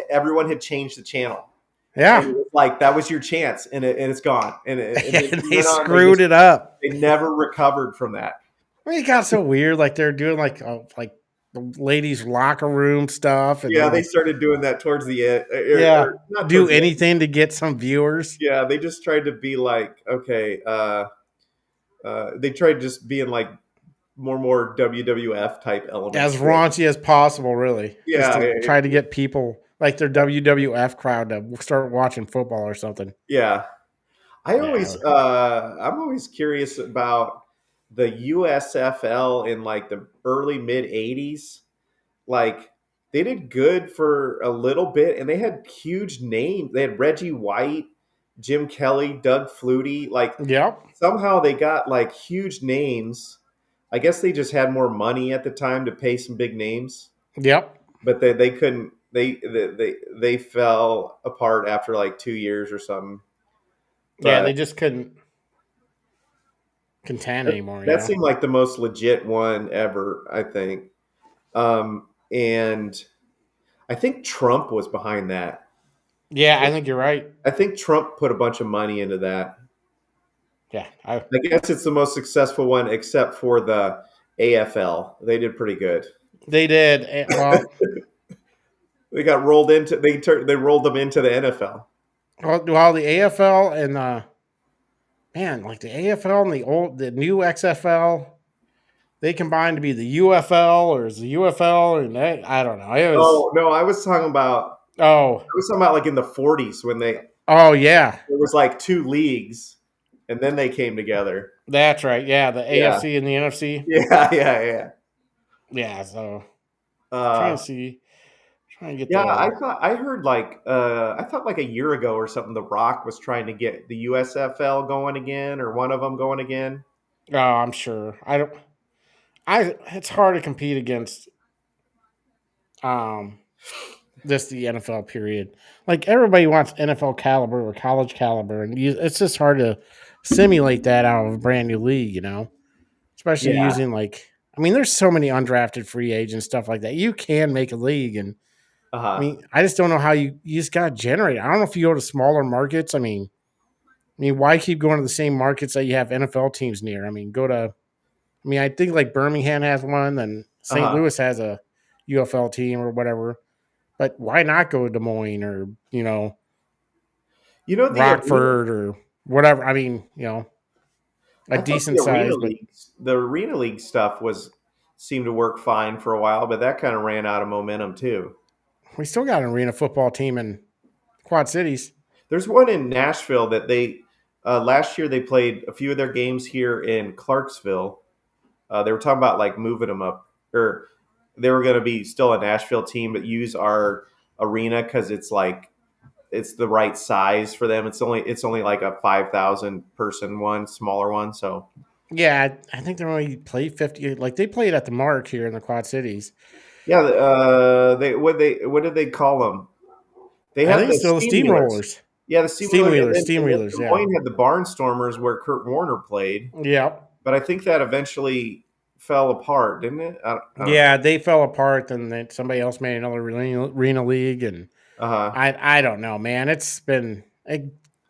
everyone had changed the channel, and yeah. it was like that was your chance, and it's gone, and it They went on. screwed it up. They never recovered from that. I mean, it got so weird. Like they're doing like the ladies' locker room stuff, and Yeah, then they like started doing that towards the end, yeah, or not do towards the end. anything to get some viewers. Yeah, they just tried to be like, okay, they tried just being like more WWF type elements. As raunchy as possible, really. Just Yeah, to try to get people like their WWF crowd to start watching football or something. yeah. Yeah. I'm always curious about the USFL in like the early mid '80s. Like they did good for a little bit, and they had huge names. They had Reggie White, Jim Kelly, Doug Flutie. Like Yep. somehow they got like huge names. I guess they just had more money at the time to pay some big names, Yep. but they couldn't. They fell apart after like 2 years or something. Yeah, But they just couldn't contend anymore, that seemed like the most legit one ever, I think. And I think Trump was behind that. Yeah, I think you're right. I think Trump put a bunch of money into that. Yeah. I guess it's the most successful one, except for the AFL. They did pretty good. They did. Well, They got rolled into. They rolled them into the NFL. well, the AFL and like the AFL and the new XFL, they combined to be the UFL or is the UFL, and I don't know. It was Oh no, I was talking about. oh Like in the '40s when there yeah, was like two leagues, and then they came together. that's right. Yeah, the Yeah, AFC and the NFC. yeah. Yeah, so Uh, trying to get Yeah, the I heard like I thought like a year ago or something. The Rock was trying to get the USFL going again, or one of them going again. oh, I'm sure. It's hard to compete against um the NFL period. Like everybody wants NFL caliber or college caliber, and it's just hard to simulate that out of a brand new league, especially Yeah. using there's so many undrafted free agents, stuff like that. You can make a league, and Uh huh. I just don't know how you just got to generate. I don't know if you go to smaller markets. Why keep going to the same markets that you have NFL teams near? I think like Birmingham has one, and Uh St. huh. Louis has a UFL team or whatever. But why not go to Des Moines or You know Rockford or whatever? A I thought decent size, but the arena league stuff seemed to work fine for a while, but that kind of ran out of momentum too. we still got an arena football team in Quad Cities. There's one in Nashville that they last year they played a few of their games here in Clarksville. They were talking about like moving them up, or they were going to be still a Nashville team, but use our arena because it's the right size for them. It's only like a 5,000 person one, smaller one. So Yeah, I think they only play 50. Like they played at the Mark here in the Quad Cities. yeah, what did they call them? They I had think the it's still the Steamwheelers. Steamrollers. Yeah, the Steamwheelers, Des yeah. Moines had the Barnstormers where Kurt Warner played, Yeah. but I think that eventually fell apart, didn't it? I don't know. Yeah, they fell apart, and then somebody else made another arena league, and Uh huh. I don't know, man. It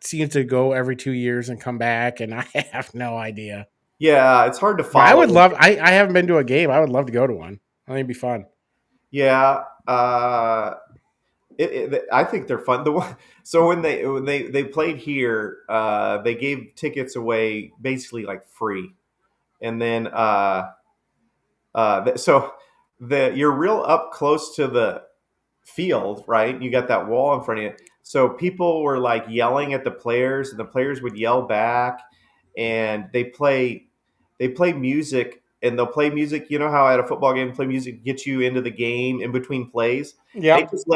seems to go every 2 years and come back, and I have no idea. Yeah, it's hard to But I follow. would love. I haven't been to a game. I would love to go to one. I think it'd be fun. Yeah. I think they're fun. So when they played here, they gave tickets away basically like free, and then so you're real up close to the field, right? You got that wall in front of you. So people were like yelling at the players, and the players would yell back, and they play music, and they'll play music. You know how at a football game, play music gets you into the game in between plays. They Yep. just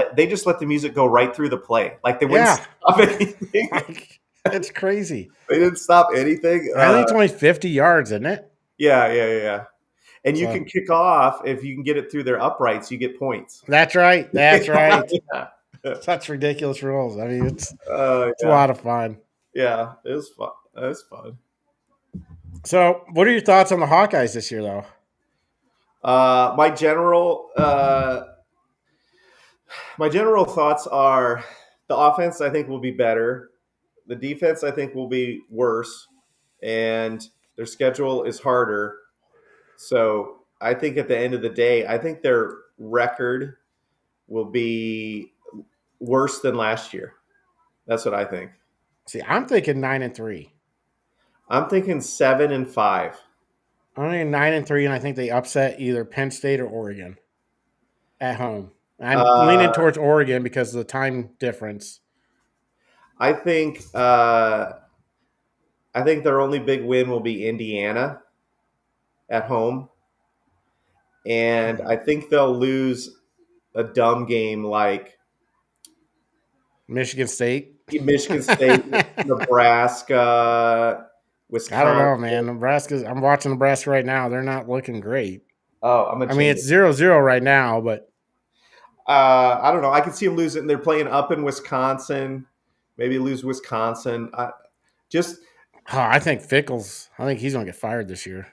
let the music go right through the play, like they wouldn't Yeah. stop anything. Like, it's crazy. They didn't stop anything. I think it's only 50 yards, isn't it? Yeah. And you So can kick off if you can get it through their uprights. You get points. that's right. That's right. Yeah. Such ridiculous rules. I mean, it's a Yeah. lot of fun. Yeah, it was fun. It was fun. So, what are your thoughts on the Hawkeyes this year, though? My general thoughts are the offense I think will be better. The defense I think will be worse, and their schedule is harder. So I think at the end of the day, I think their record will be worse than last year. That's what I think. See, I'm thinking 9-3. I'm thinking 7-5. I'm thinking 9-3, and I think they upset either Penn State or Oregon at home. I'm leaning Uh, towards Oregon because of the time difference. I think their only big win will be Indiana at home, and I think they'll lose a dumb game like Michigan State. Michigan State, Nebraska, I don't know, Wisconsin. man. Nebraska's. I'm watching Nebraska right now. They're not looking great. Oh, I'm gonna I mean, change it's it. 0-0 right now, but I don't know. I can see them losing. They're playing up in Wisconsin. Maybe lose Wisconsin. Just I think Fickles. I think he's going to get fired this year.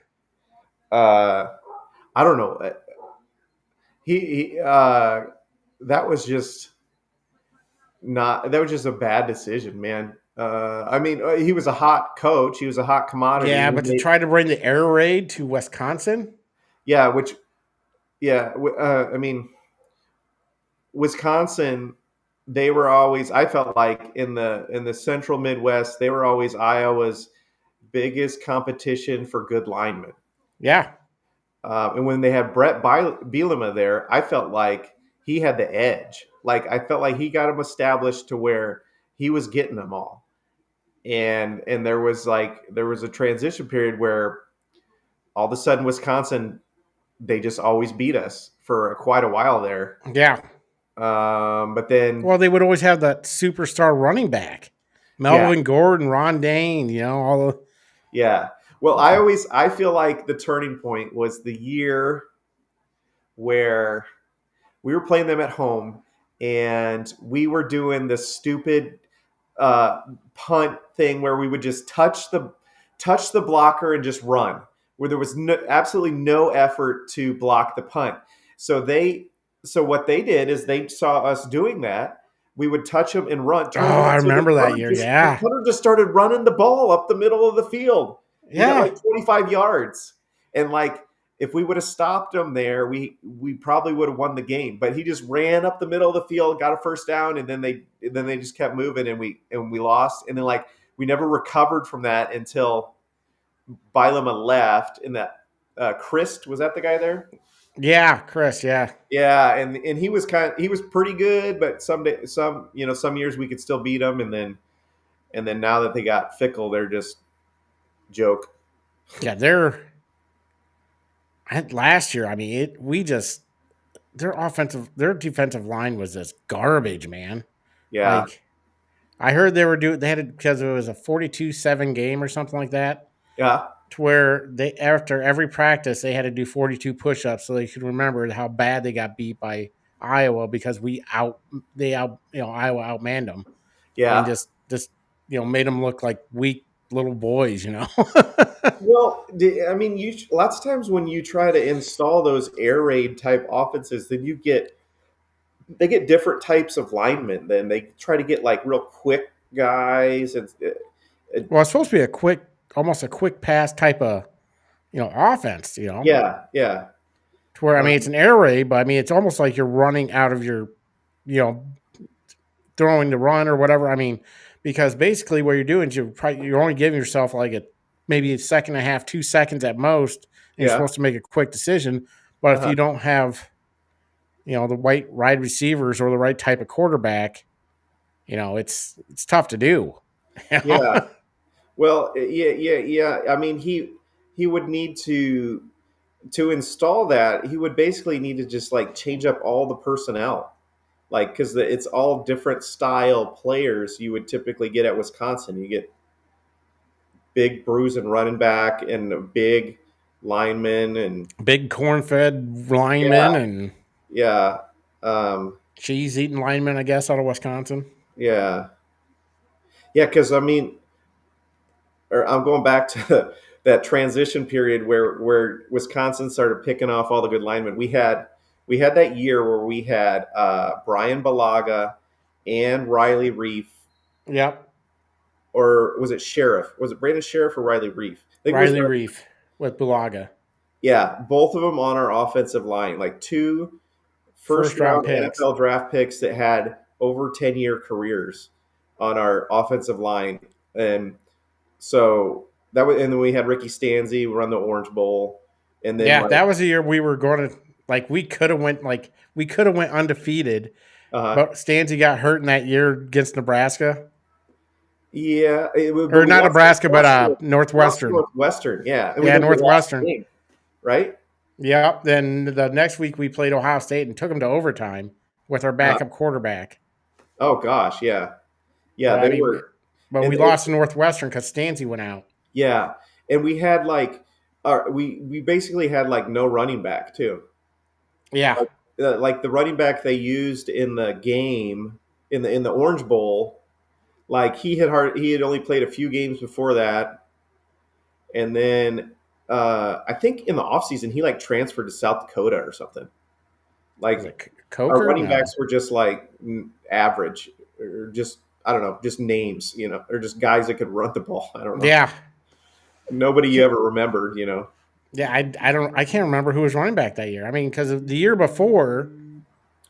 I don't know. He that was just not. That was just a bad decision, man. I mean, he was a hot coach. He was a hot commodity. Yeah, but to try to bring the air raid to Wisconsin. Yeah, I mean, Wisconsin, they were always. I felt like in the central Midwest, they were always Iowa's biggest competition for good linemen. Yeah, And when they had Brett Bielema there, I felt like he had the edge. Like I felt like he got them established to where he was getting them all. And there was a transition period where all of a sudden Wisconsin, they just always beat us for quite a while there. yeah. But then Well, they would always have that superstar running back, Melvin Gordon, Ron Dane. You know, all the yeah. Well, I feel like the turning point was the year where we were playing them at home, and we were doing this stupid punt thing where we would just touch the blocker and just run, where there was absolutely no effort to block the punt. So what they did is they saw us doing that. We would touch them and run. I remember that year. The Yeah, punter just started running the ball up the middle of the field. He got yeah. like 25 yards, and like if we would have stopped him there, we probably would have won the game. But he just ran up the middle of the field, got a first down, and then they just kept moving, and we lost. And then like we never recovered from that until Bielema left. And that Kris, was that the guy there? Yeah, Kris. Yeah, Yeah, and he was pretty good, but some years we could still beat them, and then now that they got Fickle, they're just joke. yeah. Last year. I mean, their defensive line was just garbage, man. Yeah, Like I heard they had it because it was a 42-7 game or something like that. yeah. To where they after every practice they had to do 42 push-ups so they could remember how bad they got beat by Iowa because Iowa outmanned them and Yeah. just made them look like weak little boys. Well, I mean, lots of times when you try to install those air raid type offenses, then they get different types of linemen. Then they try to get like real quick guys, and Well, it's supposed to be almost a quick pass type of offense. yeah. to where, I mean, it's an air raid, but I mean, it's almost like you're running out of your, you know, throwing the run or whatever. I mean, because basically what you're doing is you're only giving yourself like maybe a second and a half, 2 seconds at most, and you're Yeah. supposed to make a quick decision. But if Uh-huh. you don't have, the right wide receivers or the right type of quarterback, it's tough to do. Yeah. Well, yeah. I mean, he would need to install that. He would basically need to just like change up all the personnel, like because it's all different style players you would typically get at Wisconsin. You get big bruising running back and a big lineman and Big corn-fed linemen yeah, and yeah, um, cheese-eating linemen, I guess, out of Wisconsin. yeah, yeah. Because I mean, or I'm going back to that transition period where Wisconsin started picking off all the good linemen. We had that year where we had Brian Balaga and Riley Reef, Yep, or was it Sheriff? Was it Brandon Sheriff or Riley Reef? I think it was. Riley Reef with Bulaga. Yeah, both of them on our offensive line, like two first First-round round picks. NFL draft picks that had over 10-year careers on our offensive line. And so that was, and then we had Ricky Stanzi run the Orange Bowl. And then Yeah, that was the year we were going to we could have went undefeated, uh, but Stanzi got hurt in that year against Nebraska. yeah, but Or we not lost, Nebraska, but lost Northwestern. Northwestern. Yeah. And we Yeah, did the last Northwestern. game, right? Yep. Then the next week we played Ohio State and took them to overtime with our Uh, backup quarterback. oh gosh. Yeah. Yeah. But I They mean, were, but we and lost to Northwestern because Stanzi went out. yeah. And we had like, we basically had like no running back too. Yeah. Like the running back they used in the game in the Orange Bowl, like he had only played a few games before that, and then I think in the offseason he like transferred to South Dakota or something. Was Like it our Coker? running No. backs were just like average, or just I don't know, just names, or just guys that could run the ball. I don't know. Yeah. Nobody you ever remembered, Yeah. I can't remember who was running back that year. I mean, because the year before,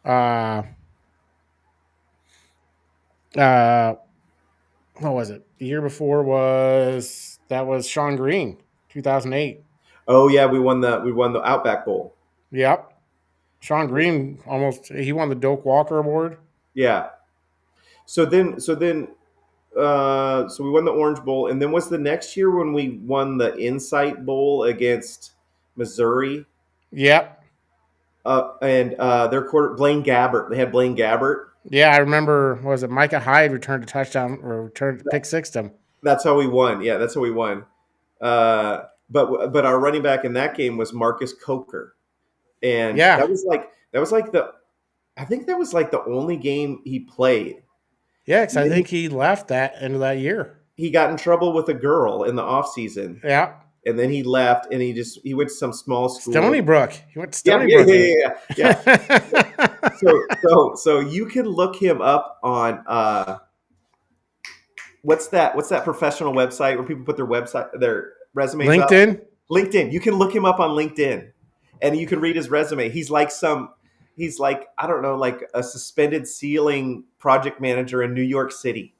uh, what was it? The year before was Sean Green, 2008. Oh yeah, we won the Outback Bowl. Yep. Sean Green he won the Doak Walker Award. Yeah. So we won the Orange Bowl, and then was the next year when we won the Insight Bowl against Missouri, Yep. and their quarter Blaine Gabbert. They had Blaine Gabbert. Yeah, I remember. What was it Micah Hyde returned a touchdown or returned pick six to him? That's how we won. Yeah, that's how we won. But our running back in that game was Marcus Coker, and Yeah. that was like the I think that was like the only game he played. Yeah, because I think he left that end of that year. He got in trouble with a girl in the off season. Yeah. And then he left, and he went to some small school. Stony Brook. He went to Yeah, Stony yeah, Brook. yeah, yeah. So you can look him up on what's that professional website where people put their resumes up? LinkedIn. LinkedIn. You can look him up on LinkedIn, and you can read his resume. He's like I don't know, like a suspended ceiling project manager in New York City.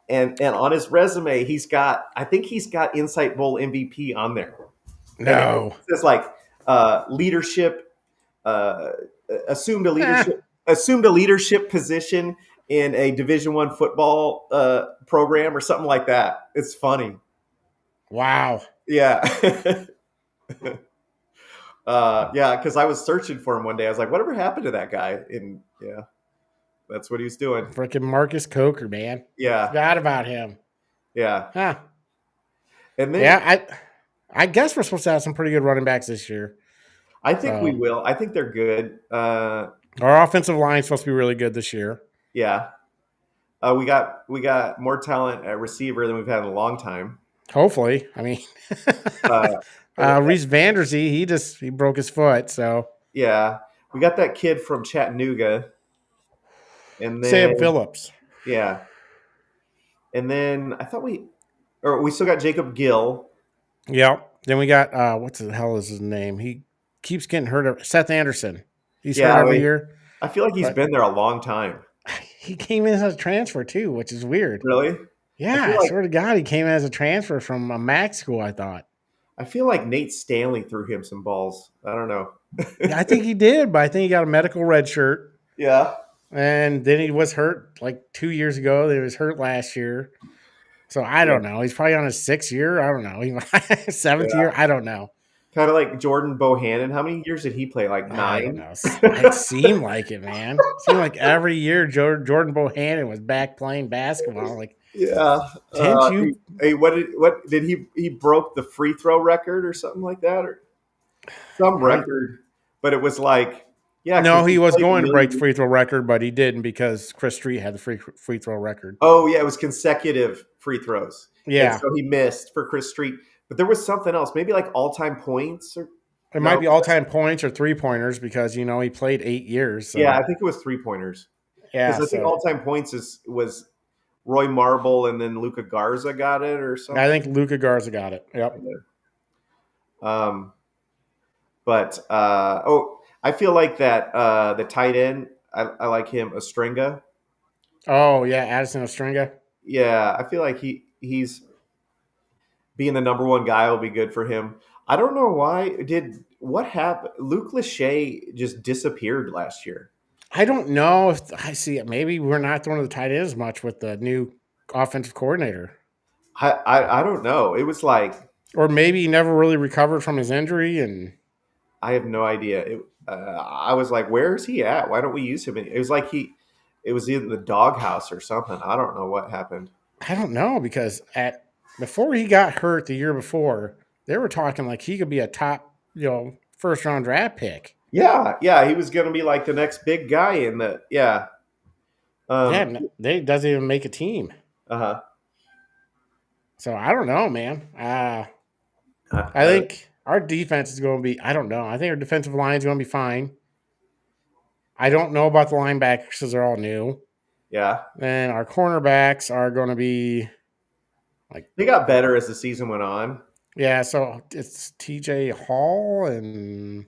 And on his resume, I think he's got Insight Bowl MVP on there. No. It says like leadership, assumed a leadership position in a Division I football program or something like that. It's funny. Wow. Yeah. Yeah, because I was searching for him one day. I was like, whatever happened to that guy? And yeah, that's what he was doing. Freaking Marcus Coker, man. Yeah. Forgot about him. Yeah. Huh. And then Yeah, I guess we're supposed to have some pretty good running backs this year. I think we will. I think they're good. Our offensive line is supposed to be really good this year. Yeah. We got more talent at receiver than we've had in a long time. Hopefully. I mean, Reese Vanderzee, he broke his foot. So yeah, we got that kid from Chattanooga, and then Sam Phillips. Yeah, and then I thought we still got Jacob Gill. Yep. Then we got what the hell is his name? keeps getting hurt. Seth Anderson, he's hurt Yeah, every year. I feel like he's But been there a long time. he came in as a transfer too, which is weird. Really? Yeah, I swear to God, he came in as a transfer from a MAC school, I thought. I feel like Nate Stanley threw him some balls. I don't know. Yeah, I think he did, but I think he got a medical red shirt. Yeah. And then he was hurt like 2 years ago. He was hurt last year. So I don't know. He's probably on his 6th year. I don't know. 7th year. I don't know. Kind of like Jordan Bohannon. How many years did he play? Like 9? I don't know. It seemed like it, man. It seemed like every year Jordan Bohannon was back playing basketball. Like, yeah. didn't you? Hey, what did he broke the free throw record or something like that, or some record? But it was like, yeah. No, he was played going to break the million- free throw record, but he didn't because Chris Street had the free throw record. Oh yeah, it was consecutive free throws. Yeah. And so he missed for Chris Street. But there was something else, maybe like all-time points or It might be all-time points or three-pointers because, he played 8 years. So. Yeah, I think it was 3-pointers. Yeah. Because I think all-time points was Roy Marble and then Luca Garza got it or something. I think Luca Garza got it. Yep. But I feel like that the tight end, I like him, Ostringa. Oh, yeah, Addison Ostringa. Yeah, I feel like he's being the number one guy will be good for him. I don't know why. What happened? Luke Lachey just disappeared last year. I don't know if I see it. Maybe we're not throwing the tight ends much with the new offensive coordinator. I don't know. It was like, or maybe he never really recovered from his injury, and I have no idea. I was like, where is he at? Why don't we use him? It was like it was in the doghouse or something. I don't know what happened. I don't know because before he got hurt the year before, they were talking like he could be a top, first round draft pick. Yeah, he was going to be like the next big guy in the they doesn't even make a team. Uh-huh. So I don't know, man. I think our defense is going to be. I don't know. I think our defensive line is going to be fine. I don't know about the linebackers because they're all new. Yeah. And our cornerbacks are going to be like they got better as the season went on. Yeah, so it's TJ Hall and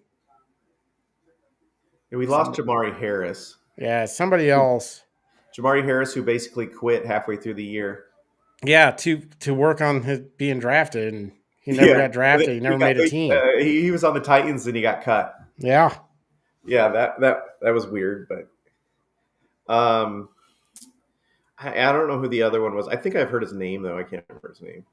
we lost Jamari Harris. Yeah, somebody else. Jamari Harris, who basically quit halfway through the year. Yeah, to work on his being drafted, and he never got drafted. He never made a team. He was on the Titans and he got cut. Yeah. Yeah, that was weird, but I don't know who the other one was. I think I've heard his name though. I can't remember his name.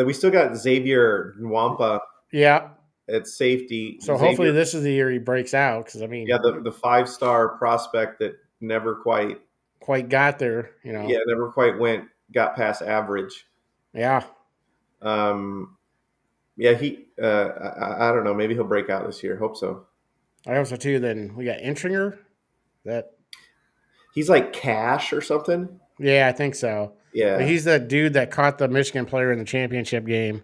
We still got Xavier Nwampa. Yeah. At safety. So Xavier, hopefully this is the year he breaks out because the 5-star prospect that never quite got there. Yeah, never quite got past average. Yeah. Yeah, I don't know. Maybe he'll break out this year. Hope so. I hope so too. Then we got Intringer. He's like Cash or something. Yeah, I think so. Yeah. But he's the dude that caught the Michigan player in the championship game.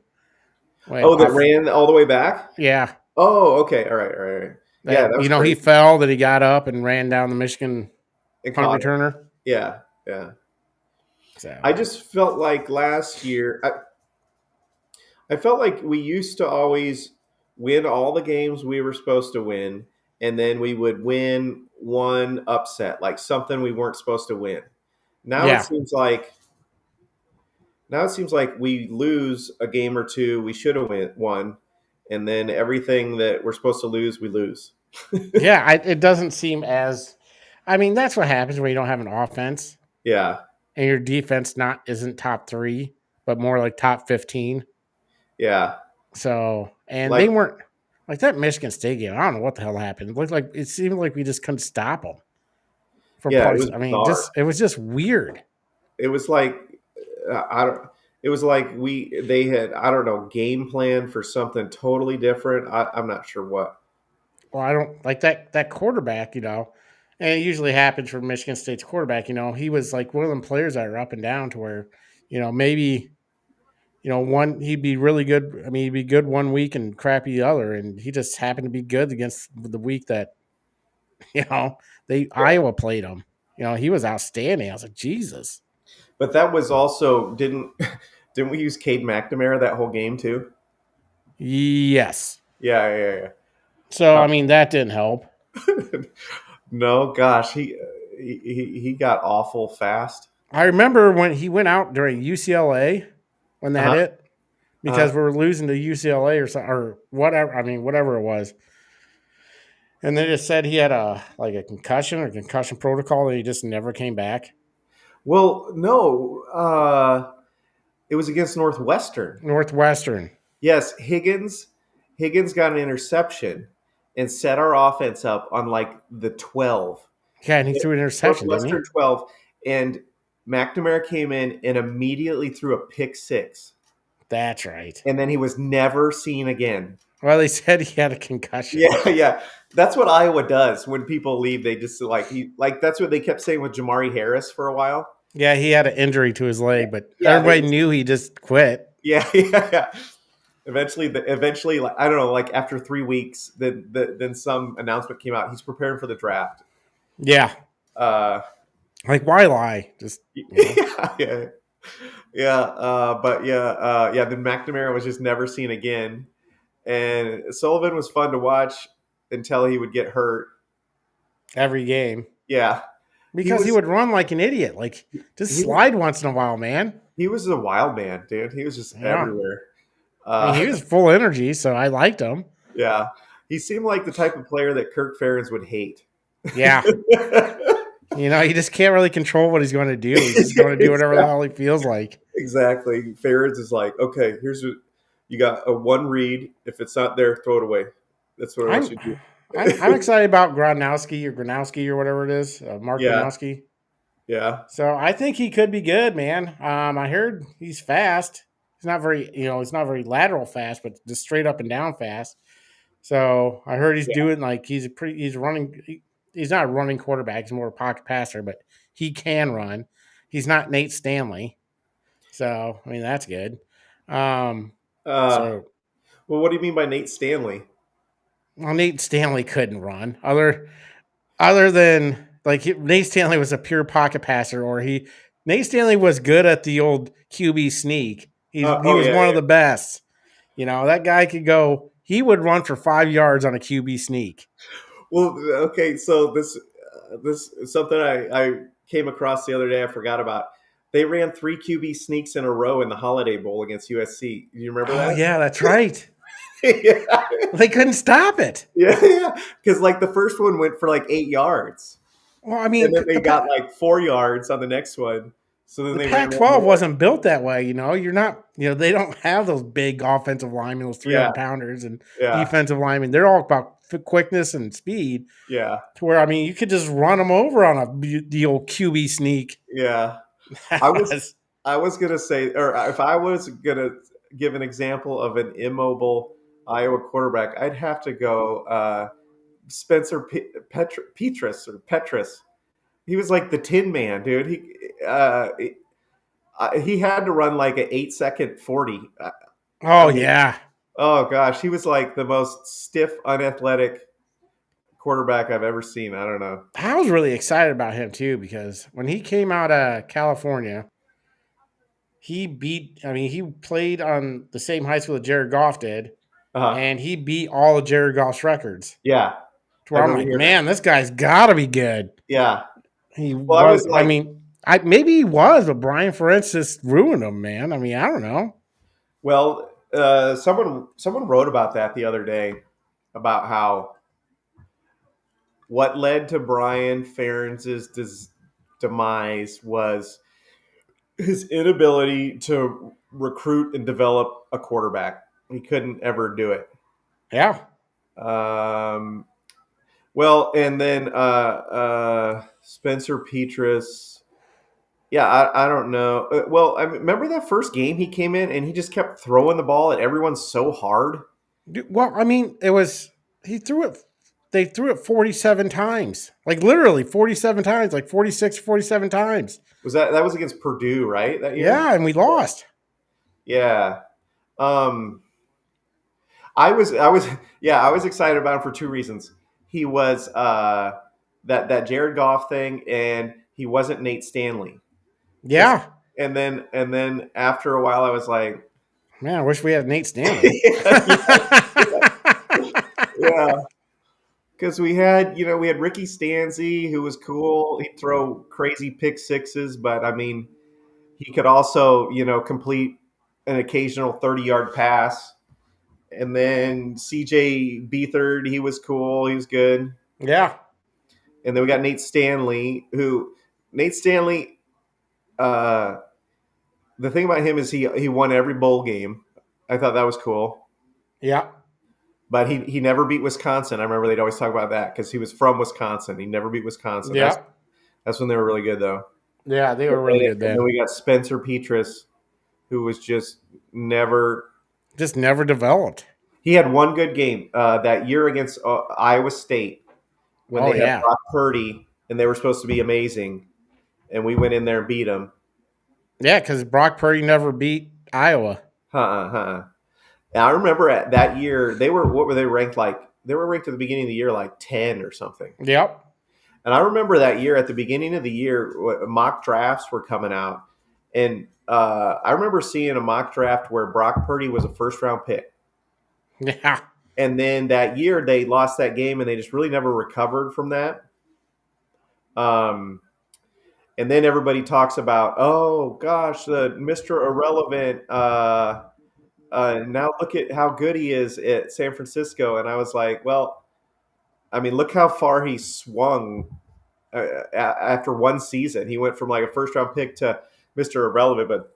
That ran all the way back? Yeah. Oh, okay. All right. Yeah, that was he fell, that he got up and ran down the Michigan punt returner. Yeah. So. I just felt like last year, I felt like we used to always win all the games we were supposed to win, and then we would win one upset, like something we weren't supposed to win. Now it seems like we lose a game or two we should have won, and then everything that we're supposed to lose, we lose. Yeah, it doesn't seem as – I mean, that's what happens when you don't have an offense. Yeah. And your defense isn't top 3, but more like top 15. Yeah. So, and they weren't – like that Michigan State game, I don't know what the hell happened. It seemed like we just couldn't stop them. It was just weird. It was like It was like they had, I don't know, game plan for something totally different. I'm not sure what. Well, I don't like that quarterback, and it usually happens for Michigan State's quarterback. He was like one of them players that are up and down to where, maybe, he'd be really good. I mean, he'd be good one week and crappy the other, and he just happened to be good against the week that, Iowa played him. He was outstanding. I was like, Jesus. But that was also didn't we use Cade McNamara that whole game too? Yes. Yeah. So I mean that didn't help. No, gosh, he got awful fast. I remember when he went out during UCLA when that Uh-huh. hit because we were losing to UCLA or whatever. I mean, whatever it was. And they just said he had a concussion protocol, and he just never came back. Well, no, it was against Northwestern. Northwestern. Yes, Higgins got an interception and set our offense up on like the 12. Yeah, and he threw an interception, didn't he? Northwestern 12, and McNamara came in and immediately threw a pick six. That's right. And then he was never seen again. Well, they said he had a concussion. Yeah. That's what Iowa does when people leave. They just that's what they kept saying with Jamari Harris for a while. Yeah, he had an injury to his leg, but Yeah, everybody knew he just quit. Yeah. Eventually, like, I don't know, like after 3 weeks, then some announcement came out. He's preparing for the draft. Yeah. Like, why lie? Just yeah. Then McNamara was just never seen again, and Sullivan was fun to watch until he would get hurt every game. Yeah, because he would run like an idiot, like just slide once in a while, man. He was a wild man, dude. He was just everywhere. I mean, he was full energy, so I liked him. Yeah, he seemed like the type of player that Kirk Ferentz would hate. Yeah. He just can't really control what he's going to do. He's just going to do whatever the hell he feels like. Exactly. Ferentz is like, okay, here's what you got: a one read. If it's not there, throw it away. That's what I want you to do. I'm excited about Gronowski or whatever it is, Mark Gronowski. Yeah. So I think he could be good, man. I heard he's fast. He's not very lateral fast, but just straight up and down fast. So I heard he's doing he's running. He's not a running quarterback. He's more a pocket passer, but he can run. He's not Nate Stanley. So, I mean, that's good. Well, what do you mean by Nate Stanley? Well, Nate Stanley couldn't run. Other than Nate Stanley was a pure pocket passer, Nate Stanley was good at the old QB sneak. He was one of the best. That guy could go. He would run for 5 yards on a QB sneak. Well, okay, so this is something I came across the other day. I forgot about. They ran 3 QB sneaks in a row in the Holiday Bowl against USC. Do you remember that? Oh yeah, that's right. Yeah. They couldn't stop it. Yeah, because the first one went for 8 yards. Well, I mean, and then they got 4 yards on the next one. So then the Pac-12 wasn't built that way. You're not. They don't have those big offensive linemen, those 300-pounders and defensive linemen. They're all about quickness and speed. Yeah. To where you could just run them over on the old QB sneak. Yeah. I was gonna say, or if I was gonna give an example of an immobile Iowa quarterback, I'd have to go Spencer Petrus. He was like the Tin Man, dude. He had to run an 8-second 40. Yeah. Oh gosh, he was like the most stiff, unathletic quarterback I've ever seen. I don't know. I was really excited about him too because when he came out of California, he played on the same high school that Jared Goff did, and he beat all of Jared Goff's records. Yeah. To where I'm like, man, this guy's got to be good. Yeah. Maybe he was, but Brian Ferentz just ruined him, man. I mean, I don't know. Well, someone wrote about that the other day, about how what led to Brian Ferentz's demise was his inability to recruit and develop a quarterback. He couldn't ever do it. Yeah. Well, and then Spencer Petrus. Yeah, I don't know. Well, I remember that first game he came in and he just kept throwing the ball at everyone so hard. Well, I mean, he threw it. They threw it 47 times, literally 47 times, 46, 47 times. That was against Purdue, right? That year? Yeah, and we lost. Yeah. I was excited about him for 2 reasons. He was that Jared Goff thing, and he wasn't Nate Stanley. Yeah. And then after a while I was like, man, I wish we had Nate Stanley. Yeah. because we had Ricky Stanzi, who was cool. He'd throw crazy pick sixes, but I mean, he could also complete an occasional 30-yard pass. And then CJ Beathard, he was cool. He was good. Yeah. And then we got Nate Stanley, uh, the thing about him is he won every bowl game. I thought that was cool. Yeah. But he never beat Wisconsin. I remember they'd always talk about that because he was from Wisconsin. He never beat Wisconsin. Yeah. That's when they were really good, though. Yeah, they were really good And then. then we got Spencer Petras, who was just never developed. He had one good game that year against Iowa State when they had Brock Purdy, and they were supposed to be amazing. And we went in there and beat them. Yeah, because Brock Purdy never beat Iowa. And I remember at that year, what were they ranked like? They were ranked at the beginning of the year like 10 or something. Yep. And I remember that year, at the beginning of the year, mock drafts were coming out. And I remember seeing a mock draft where Brock Purdy was a first-round pick. Yeah. And then that year, they lost that game, and they just really never recovered from that. And then everybody talks about, oh, gosh, the Mr. Irrelevant. Now look at how good he is at San Francisco. And I was like, well, I mean, look how far he swung after one season. He went from like a first-round pick to Mr. Irrelevant, but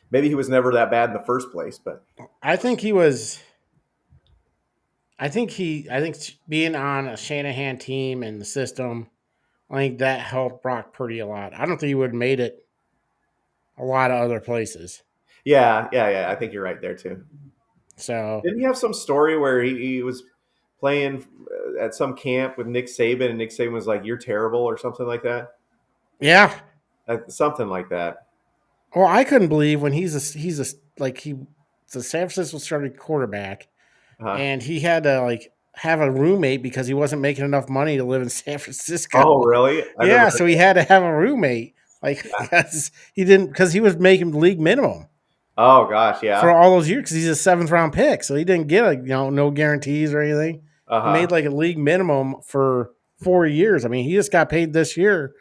maybe he was never that bad in the first place. But I think he was. I think being on a Shanahan team and the system, I think that helped Brock Purdy a lot. I don't think he would have made it a lot of other places. Yeah. I think you're right there too. So didn't he have some story where he was playing at some camp with Nick Saban, and Nick Saban was like, "You're terrible" or something like that? Yeah, something like that. Well, I couldn't believe when he's the San Francisco starting quarterback, and he had to have a roommate because he wasn't making enough money to live in San Francisco. Oh, really? Yeah, so he had to have a roommate, because he was making league minimum. Oh gosh, yeah. For all those years, because he's a 7th-round pick, so he didn't get no guarantees or anything. He made a league minimum for 4 years. I mean, he just got paid this year.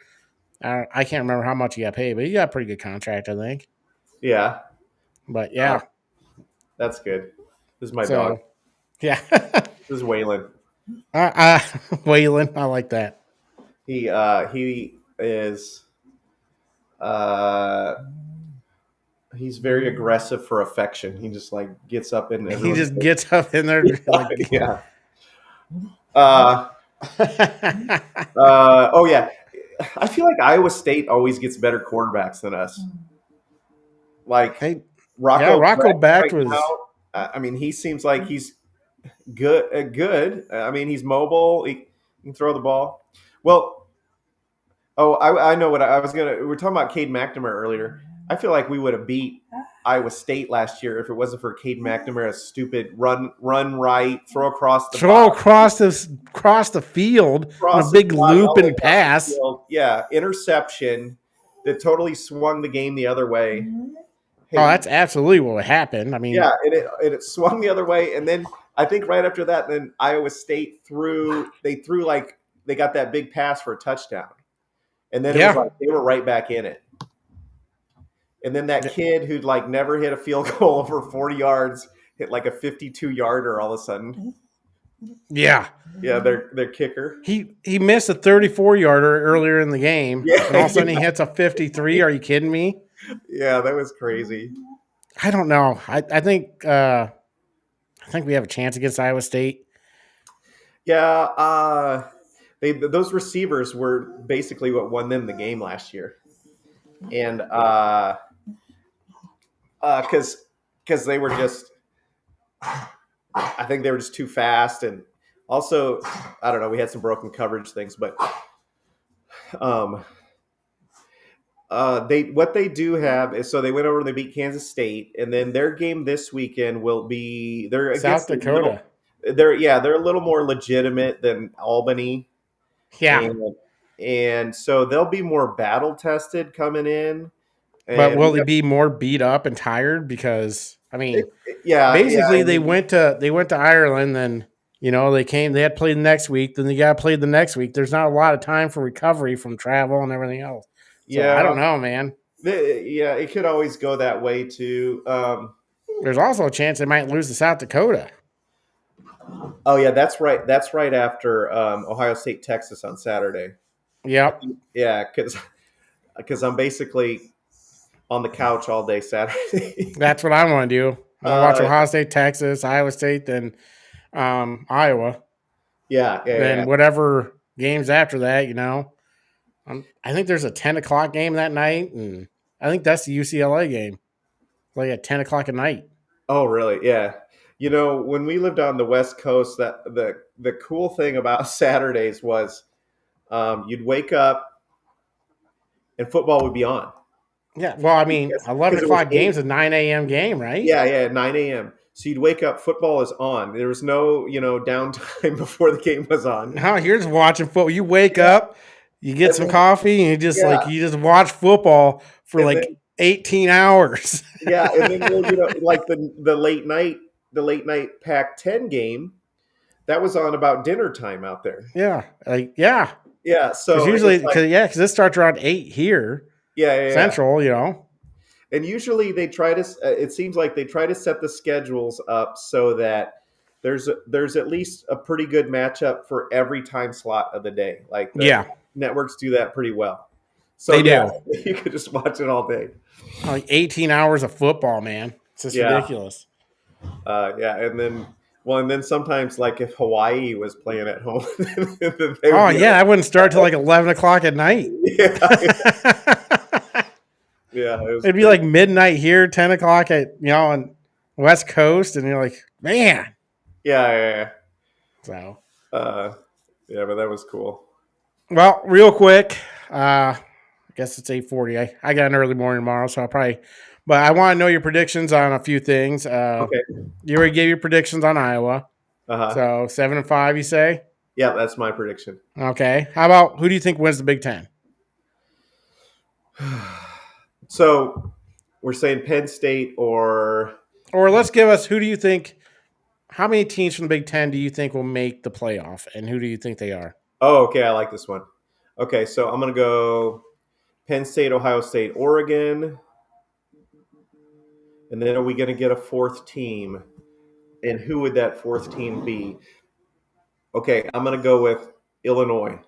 I can't remember how much he got paid, but he got a pretty good contract, I think. Yeah. But yeah. That's good. This is my dog. Yeah. This is Waylon. Waylon, I like that. He is he's very aggressive for affection. He just gets up in there. He just gets up in there. Yeah. Oh yeah. I feel like Iowa State always gets better quarterbacks than us. Rocco Becht was. I mean, he seems like he's good. Good. I mean, he's mobile. He can throw the ball. Well, I know what I was gonna. We were talking about Cade McNamara earlier. I feel like we would have beat Iowa State last year if it wasn't for Cade McNamara's stupid run right, throw across the field, a big loop and pass. Yeah, interception that totally swung the game the other way. Hey, that's absolutely what happened. I mean, yeah, it swung the other way, and then I think right after that, then Iowa State they got that big pass for a touchdown, and then it was they were right back in it. And then that kid who'd never hit a field goal over 40 yards hit a 52-yarder all of a sudden. Yeah. Yeah, their kicker. He missed a 34-yarder earlier in the game. Yeah, and all of a sudden he hits a 53. Are you kidding me? Yeah, that was crazy. I don't know. I think we have a chance against Iowa State. Yeah, those receivers were basically what won them the game last year. And because they were just, I think they were just too fast, and also I don't know, we had some broken coverage things, but what they do have is, so they went over and they beat Kansas State, and then their game this weekend will be South Dakota. They're a little more legitimate than Albany. Yeah. And so they'll be more battle tested coming in. But will they be more beat up and tired? Because basically they went to Ireland, then they had played the next week, then they got played the next week. There's not a lot of time for recovery from travel and everything else. So I don't Yeah, know, man. yeah, it could always go that way too. There's also a chance they might lose to South Dakota. Oh yeah, that's right. That's right after Ohio State, Texas on Saturday. Yep. Yeah, because I'm basically on the couch all day Saturday. That's what I want to do. I want to watch Ohio State, Texas, Iowa State, then Iowa. Yeah. Then whatever games after that, I think there's a 10 o'clock game that night, and I think that's the UCLA game. Like at 10 o'clock at night. Oh, really? Yeah. When we lived on the West Coast, that the cool thing about Saturdays was you'd wake up and football would be on. Yeah. Well, 11 o'clock game's a 9 a.m. game, right? Yeah, 9 a.m. So you'd wake up, football is on. There was no, downtime before the game was on. No, you're just watching football. You wake up, you get some coffee, and you just watch football for 18 hours. Yeah, and then like the late night Pac-10 game, that was on about dinner time out there. Yeah, Yeah, so usually because this starts around 8 here. Yeah, Central, And usually they try to. It seems like they try to set the schedules up so that there's at least a pretty good matchup for every time slot of the day. Like networks do that pretty well. So they do. You could just watch it all day. Like 18 hours of football, man. It's just ridiculous. And then sometimes, like if Hawaii was playing at home, I wouldn't start till like 11 o'clock at night. Yeah, it'd be like midnight here, 10 o'clock on West Coast, and you're like, man. Yeah. So, but that was cool. Well, real quick, I guess it's 8:40. I got an early morning tomorrow, so but I want to know your predictions on a few things. Okay. You already gave your predictions on Iowa. So 7-5, you say? Yeah, that's my prediction. Okay. How about who do you think wins the Big Ten? So we're saying Penn State or let's give us who do you think? How many teams from the Big Ten do you think will make the playoff, and who do you think they are? Oh, okay. I like this one. Okay, so I'm going to go Penn State, Ohio State, Oregon. And then are we going to get a fourth team? And who would that fourth team be? Okay, I'm going to go with Illinois.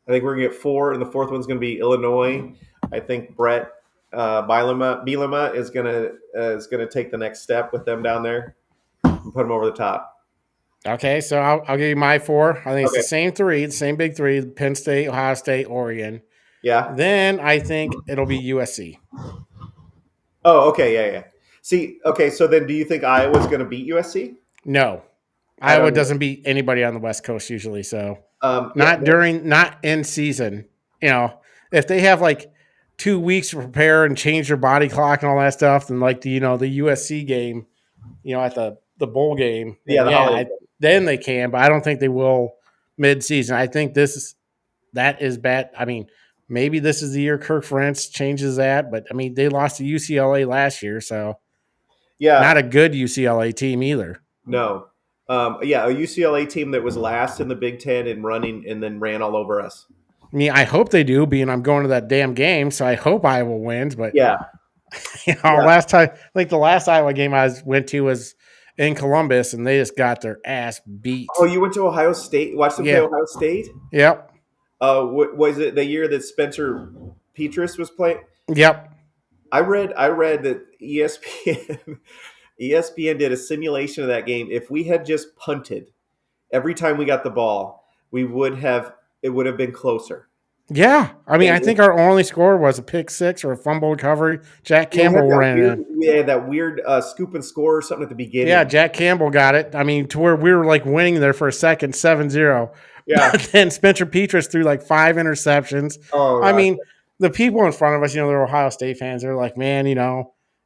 I think we're going to get 4, and the fourth one's going to be Illinois. I think Brett Bielema is going to take the next step with them down there and put them over the top. Okay, so I'll give you my 4. I think it's the same 3, the same big 3: Penn State, Ohio State, Oregon. Yeah. Then I think it'll be USC. Oh, okay, yeah. See, okay, so then do you think Iowa's going to beat USC? No. Iowa doesn't beat anybody on the West Coast usually, so not in season. If they have like 2 weeks to prepare and change their body clock and all that stuff, then like the USC game, at the bowl game, then they can, but I don't think they will mid-season. I think that is bad. Maybe this is the year Kirk Ferentz changes that, but they lost to UCLA last year, so not a good UCLA team either. No. A UCLA team that was last in the Big Ten and running and then ran all over us. I hope they do, being I'm going to that damn game, so I hope Iowa wins. But last time, the last Iowa game I went to was in Columbus, and they just got their ass beat. Oh, you went to Ohio State? Watched them play Ohio State? Yep. Was it the year that Spencer Petras was playing? Yep. I read that ESPN did a simulation of that game. If we had just punted every time we got the ball, it would have been closer. Yeah. I think our only score was a pick 6 or a fumble recovery. Jack Campbell ran in. We had that weird scoop and score or something at the beginning. Yeah, Jack Campbell got it. To where we were winning there for a second, 7-0. Yeah. But then Spencer Petras threw 5 interceptions. Oh, the people in front of us, they're Ohio State fans. They're like, man,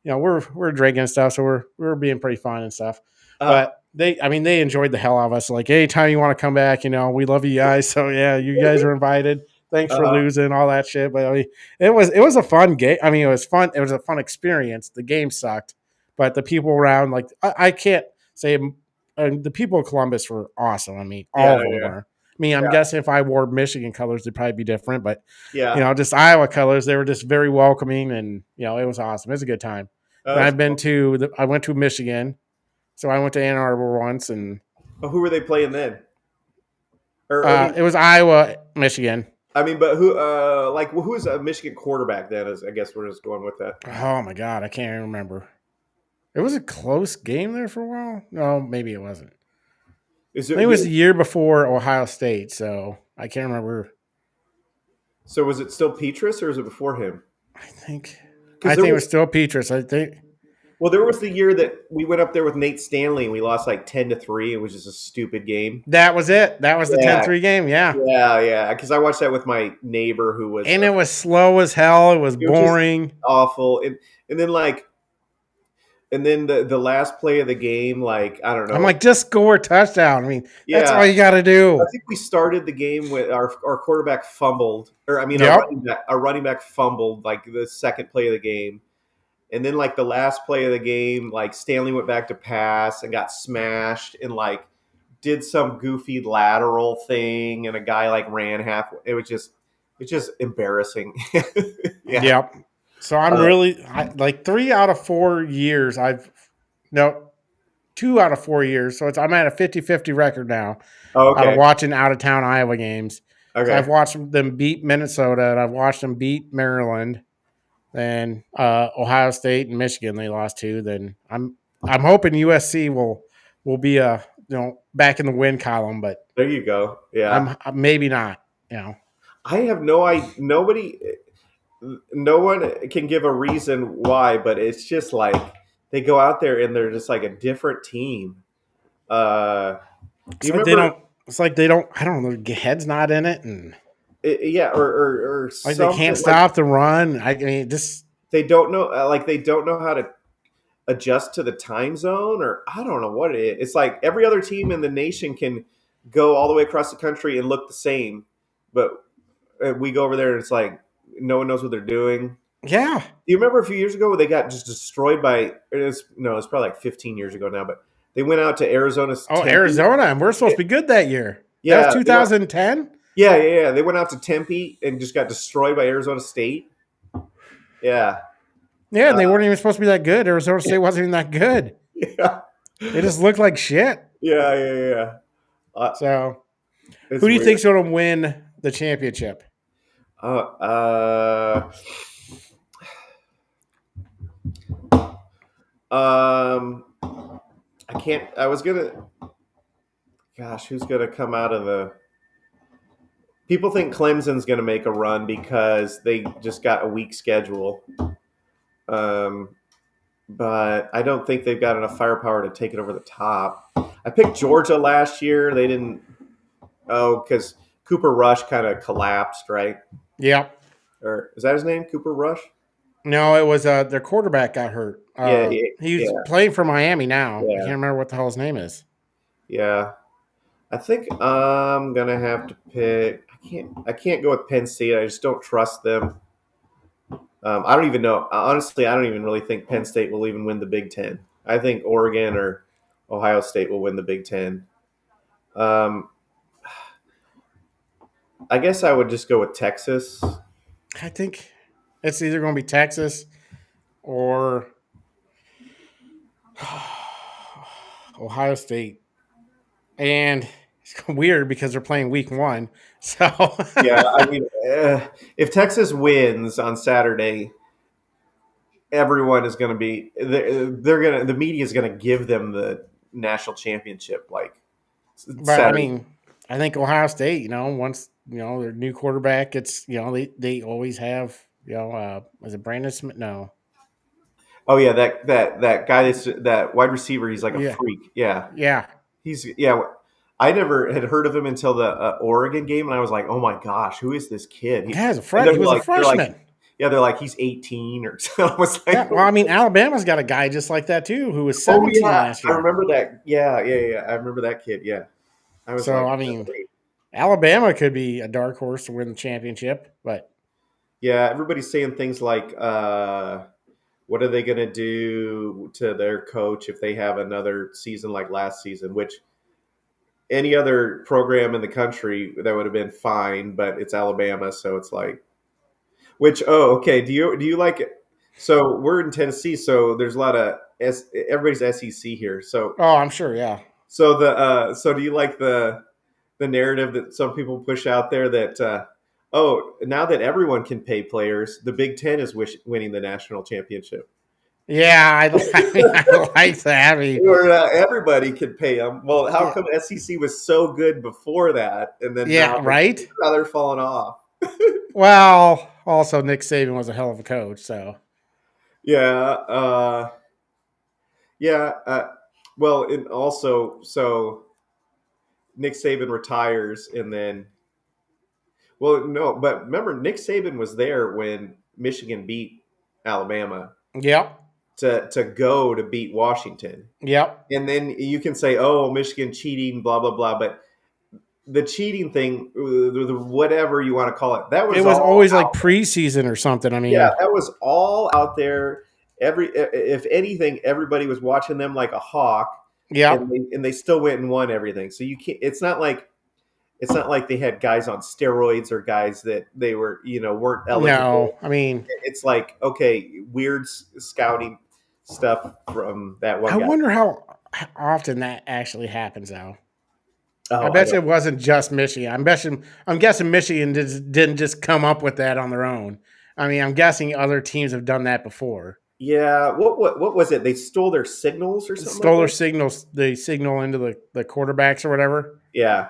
we're drinking and stuff, so we're being pretty fun and stuff. But they enjoyed the hell out of us. Like, anytime you want to come back, we love you guys. So yeah, you guys are invited. Thanks for losing, all that shit. But it was a fun game. It was fun. It was a fun experience. The game sucked, but the people around, I can't say and the people of Columbus were awesome. I mean, Yeah, all of them yeah, were. I mean, I'm yeah, guessing if I wore Michigan colors, they'd probably be different, but yeah. just Iowa colors, they were just very welcoming, and it was awesome. It was a good time. And That's cool. I went to Michigan, so I went to Ann Arbor once, and Oh, who were they playing then? Or it was Iowa, Michigan. but who? Like, who is a Michigan quarterback then? I guess we're just going with that. Oh my god, I can't even remember. It was a close game there for a while. No, maybe it wasn't. Is I think it was the it? year before Ohio State, so I can't remember. So was it still Petrus or was it before him? I think Because it was still Petrus. I think there was the year that we went up there with Nate Stanley and we lost like 10-3. It was just a stupid game. that was it. That was the Yeah, 10-3 game. Yeah. yeah. Because I watched that with my neighbor who was. And it was slow as hell. It was It was just boring. awful, and then the last play of the game, like I don't I'm know. like, just score a touchdown. I mean, that's Yeah, all you got to I do. think we started the game with our quarterback fumbled, or I mean Yep. our running back fumbled like the second play of the game. And then like the last play of the game, like Stanley went back to pass and got smashed and like did some goofy lateral thing and a guy like ran half. It's just embarrassing. Yeah. Yep. So I'm Uh, really like 3 out of 4 years. No, 2 out of 4 years. So I'm at a 50-50 record now out of okay. watching out of town Iowa games. So I've Okay. watched them beat Minnesota and I've watched them beat Maryland. Then Ohio State and Michigan they lost to. Then I'm hoping USC will be back in the win column, but There you go. Yeah. I'm maybe not. I have no idea. No one can give a reason why, but it's just like they go out there and they're just like a different team. Uh, It's you like they remember? don't. It's like they don't. I don't know. Their head's not in it, and Yeah, or like they something can't like stop the run. I mean, just they don't know. Like they don't know how to adjust to the time zone, or I don't know what it is. It's like every other team in the nation can go all the way across the country and look the same, but we go over there and it's like no one knows what they're doing. yeah, Do you remember a few years ago where they got just destroyed by? It's probably like 15 years ago now, but they went out to Arizona's Oh, Tempe. Arizona, and we're supposed to be good that year. That was Yeah, 2010. yeah. They went out to Tempe and just got destroyed by Arizona State. Yeah, Yeah, and they weren't even supposed to be that good. Arizona State wasn't even that good. yeah, They just looked like shit. yeah. So, It's who do you weird. think's going to win the championship? Uh, I can't. I was gonna. Gosh, who's gonna come out of the? People think Clemson's gonna make a run because they just got a weak schedule. Um, but I don't think they've got enough firepower to take it over the top. I picked Georgia last year. They didn't. Oh, because Cooper Rush kind of collapsed, right? Yep. Or is that his name, Cooper Rush? No, it was their quarterback got hurt. Yeah, He's yeah, playing for Miami now. I yeah, can't remember what the hell his name is. yeah. I think I'm gonna have to pick. I can't go with Penn State. I just don't trust them. I don't even know. Honestly, I don't even really think Penn State will even win the Big Ten. I think Oregon or Ohio State will win the Big Ten. Um, I guess I would just go with Texas. I think it's either going to be Texas or Ohio State. And it's weird because they're playing week 1. So, Yeah, I mean, if Texas wins on Saturday, everyone is going to be. The media is going to give them the national championship like but I Saturday. mean, I think Ohio State, once, their new quarterback, it's, they always have, is it Brandon Smith? No. Oh yeah, that guy that wide receiver. He's like a Yeah. freak. Yeah, Yeah. yeah. I never had heard of him until the Oregon game, and I was like, "Oh my gosh, who is this kid?" Yeah, And he was a freshman. they're like, he's 18 or so. I was like, Yeah. Well, I mean, Alabama's got a guy just like that too, who was "Oh 17 yeah, last I year. remember that." Yeah. I remember that kid. Yeah, I was So, like, I "That's mean, great." Alabama could be a dark horse to win the championship, but Yeah, everybody's saying things like what are they going to do to their coach if they have another season like last season, which any other program in the country that would have been fine, but it's Alabama, so it's like, which, oh, okay. Do you like it? So we're in Tennessee, so there's a lot of everybody's SEC here. So Oh, I'm sure. Yeah. so do you like the narrative that some people push out there that oh, now that everyone can pay players, the Big Ten is winning the national championship, Yeah. I like that. I mean, or everybody can pay them. Well, how yeah. come SEC was so good before that, and then Yeah. Right. now they're falling off? Well, also Nick Saban was a hell of a coach. So Yeah, yeah. Well, and also, so Nick Saban retires, and then, well, no, but remember, Nick Saban was there when Michigan beat Alabama yep. to go to beat Washington. Yep. And then you can say, oh, Michigan cheating, blah, blah, blah. But the cheating thing, whatever you want to call it, that was It was all always like out. preseason or something. I Yeah, mean, that was all out there. If anything, everybody was watching them like a hawk, yep. and they still went and won everything. So you can't. It's not like they had guys on steroids or guys that they were weren't eligible. No, I mean, It's like, okay, weird scouting stuff from that one I guy. wonder how often that actually happens now. I Oh, bet you it wasn't just Michigan. I'm guessing Michigan didn't just come up with that on their own. I mean, I'm guessing other teams have done that before. yeah. What was it? They stole their signals or something Stole like their that? signals, they signal into the quarterbacks or whatever. Yeah.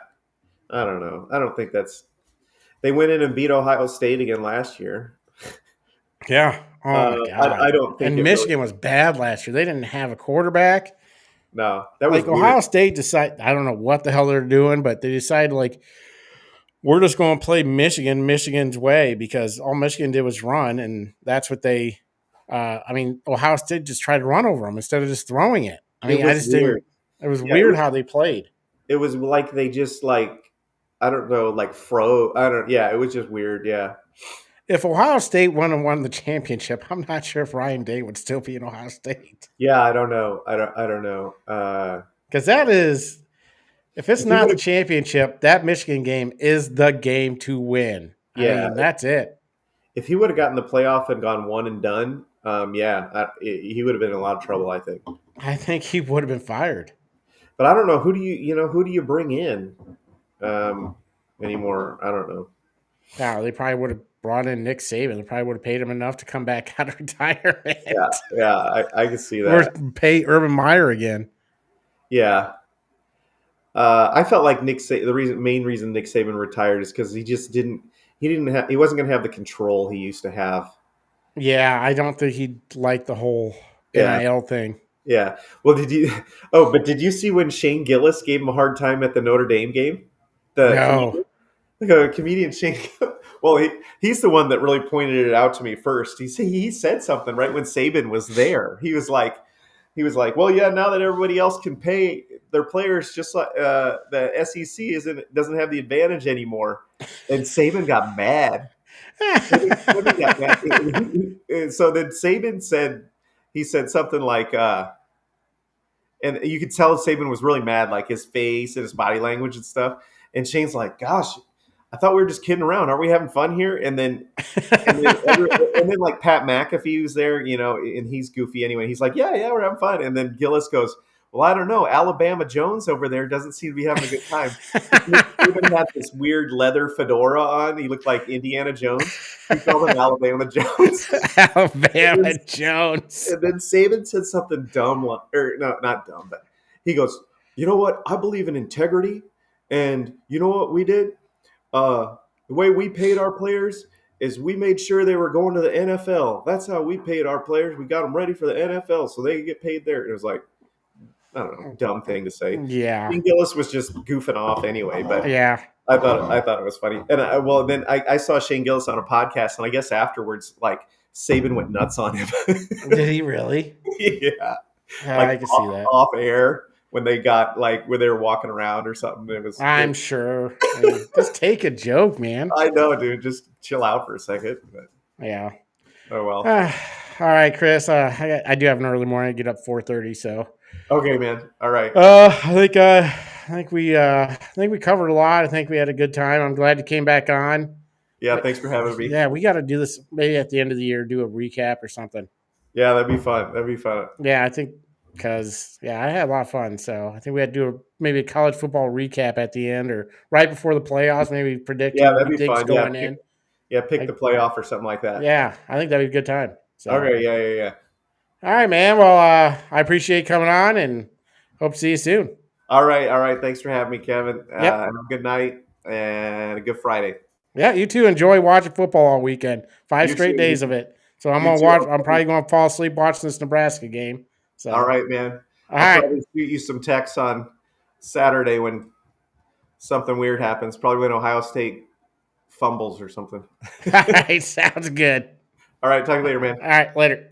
I don't know. I don't think that's. They went in and beat Ohio State again last year. Yeah. Oh my I god. don't think And it really. Michigan was bad last year. They didn't have a quarterback. No, that was Like weird. Ohio State decided, I don't know what the hell they're doing, but they decided like we're just going to play Michigan's way because all Michigan did was run, and that's what they. I mean, Ohio State just tried to run over them instead of just throwing it. I It mean, I was just weird. didn't. It was Yeah, it weird was. how they played. It was like they just like, I don't know, like fro. I don't. Yeah, it was just weird. Yeah. If Ohio State won the championship, I'm not sure if Ryan Day would still be in Ohio State Yeah, I don't know. I don't know. because that is. If it's If he not would the have, championship, that Michigan game is the game to win. I yeah, mean, that's it. if he would have gotten the playoff and gone one and done, yeah, he would have been in a lot of trouble, I think. I think he would have been fired. But I don't know who do you bring in anymore? I don't know. Now, they probably would have brought in Nick Saban. They probably would have paid him enough to come back out of retirement. Yeah, yeah, I can see Or that. pay Urban Meyer again. Yeah, I felt like main reason Nick Saban retired is because he wasn't going to have the control he used to have. Yeah, I don't think he'd like the whole Yeah, NIL thing. yeah. Well, did you? Oh, but did you see when Shane Gillis gave him a hard time at the Notre Dame game? The No. comedian, the comedian Shane. Well, he's the one that really pointed it out to me first. He said something right when Saban was there. He was like, well, yeah, now that everybody else can pay their players, just like the SEC doesn't have the advantage anymore. And Saban got mad. Saban got mad. So then Saban said something like, and you could tell Saban was really mad, like his face and his body language and stuff. And Shane's like, gosh, I thought we were just kidding around. Are we having fun here? And then like Pat McAfee was there, and he's goofy anyway. He's like, yeah, we're having fun. And then Gillis goes, well, I don't know. Alabama Jones over there doesn't seem to be having a good time. He even had this weird leather fedora on. He looked like Indiana Jones. He called him Alabama Jones. Alabama Jones. And then Saban said something dumb, or no, not dumb, but he goes, you know what? I believe in integrity. And you know what we did? The way we paid our players is we made sure they were going to the NFL. That's how we paid our players. We got them ready for the NFL so they could get paid there. It was like, I don't know, dumb thing to say. Yeah. Shane Gillis was just goofing off anyway, but Yeah. I thought it was funny. And then I saw Shane Gillis on a podcast, and I guess afterwards, like Saban went nuts on him. Did he really? Yeah, I can see that. off air when they got like when they were walking around or something. I'm sure. I mean, just take a joke, man. I know, dude. Just chill out for a second. But, Yeah. oh well. All right, Chris. I do have an early morning. I get up 4:30, so Okay, man. All right. I think we covered a lot. I think we had a good time. I'm glad you came back on. Yeah, thanks for having me. Yeah, we got to do this maybe at the end of the year. Do a recap or something. Yeah, that'd be fun. That'd be fun. Yeah, I think because I had a lot of fun. So I think we had to do maybe a college football recap at the end or right before the playoffs. Maybe predicting Yeah, who that'd we be think's fun. going in. Pick the playoff or something like that. Yeah, I think that'd be a good time. So Okay, yeah. all right, man. Well, I appreciate coming on and hope to see you soon. All right. Thanks for having me, Kevin. Yep. Have a good night and a good Friday. Yeah, you too. Enjoy watching football all weekend. 5 You straight too. days of it. So I'm You gonna too. watch. I'm probably gonna fall asleep watching this Nebraska game. So All right, man. all I'll right. probably shoot you some texts on Saturday when something weird happens. Probably when Ohio State fumbles or something. All right. Sounds good. All right, talk to you later, man. All right. Later.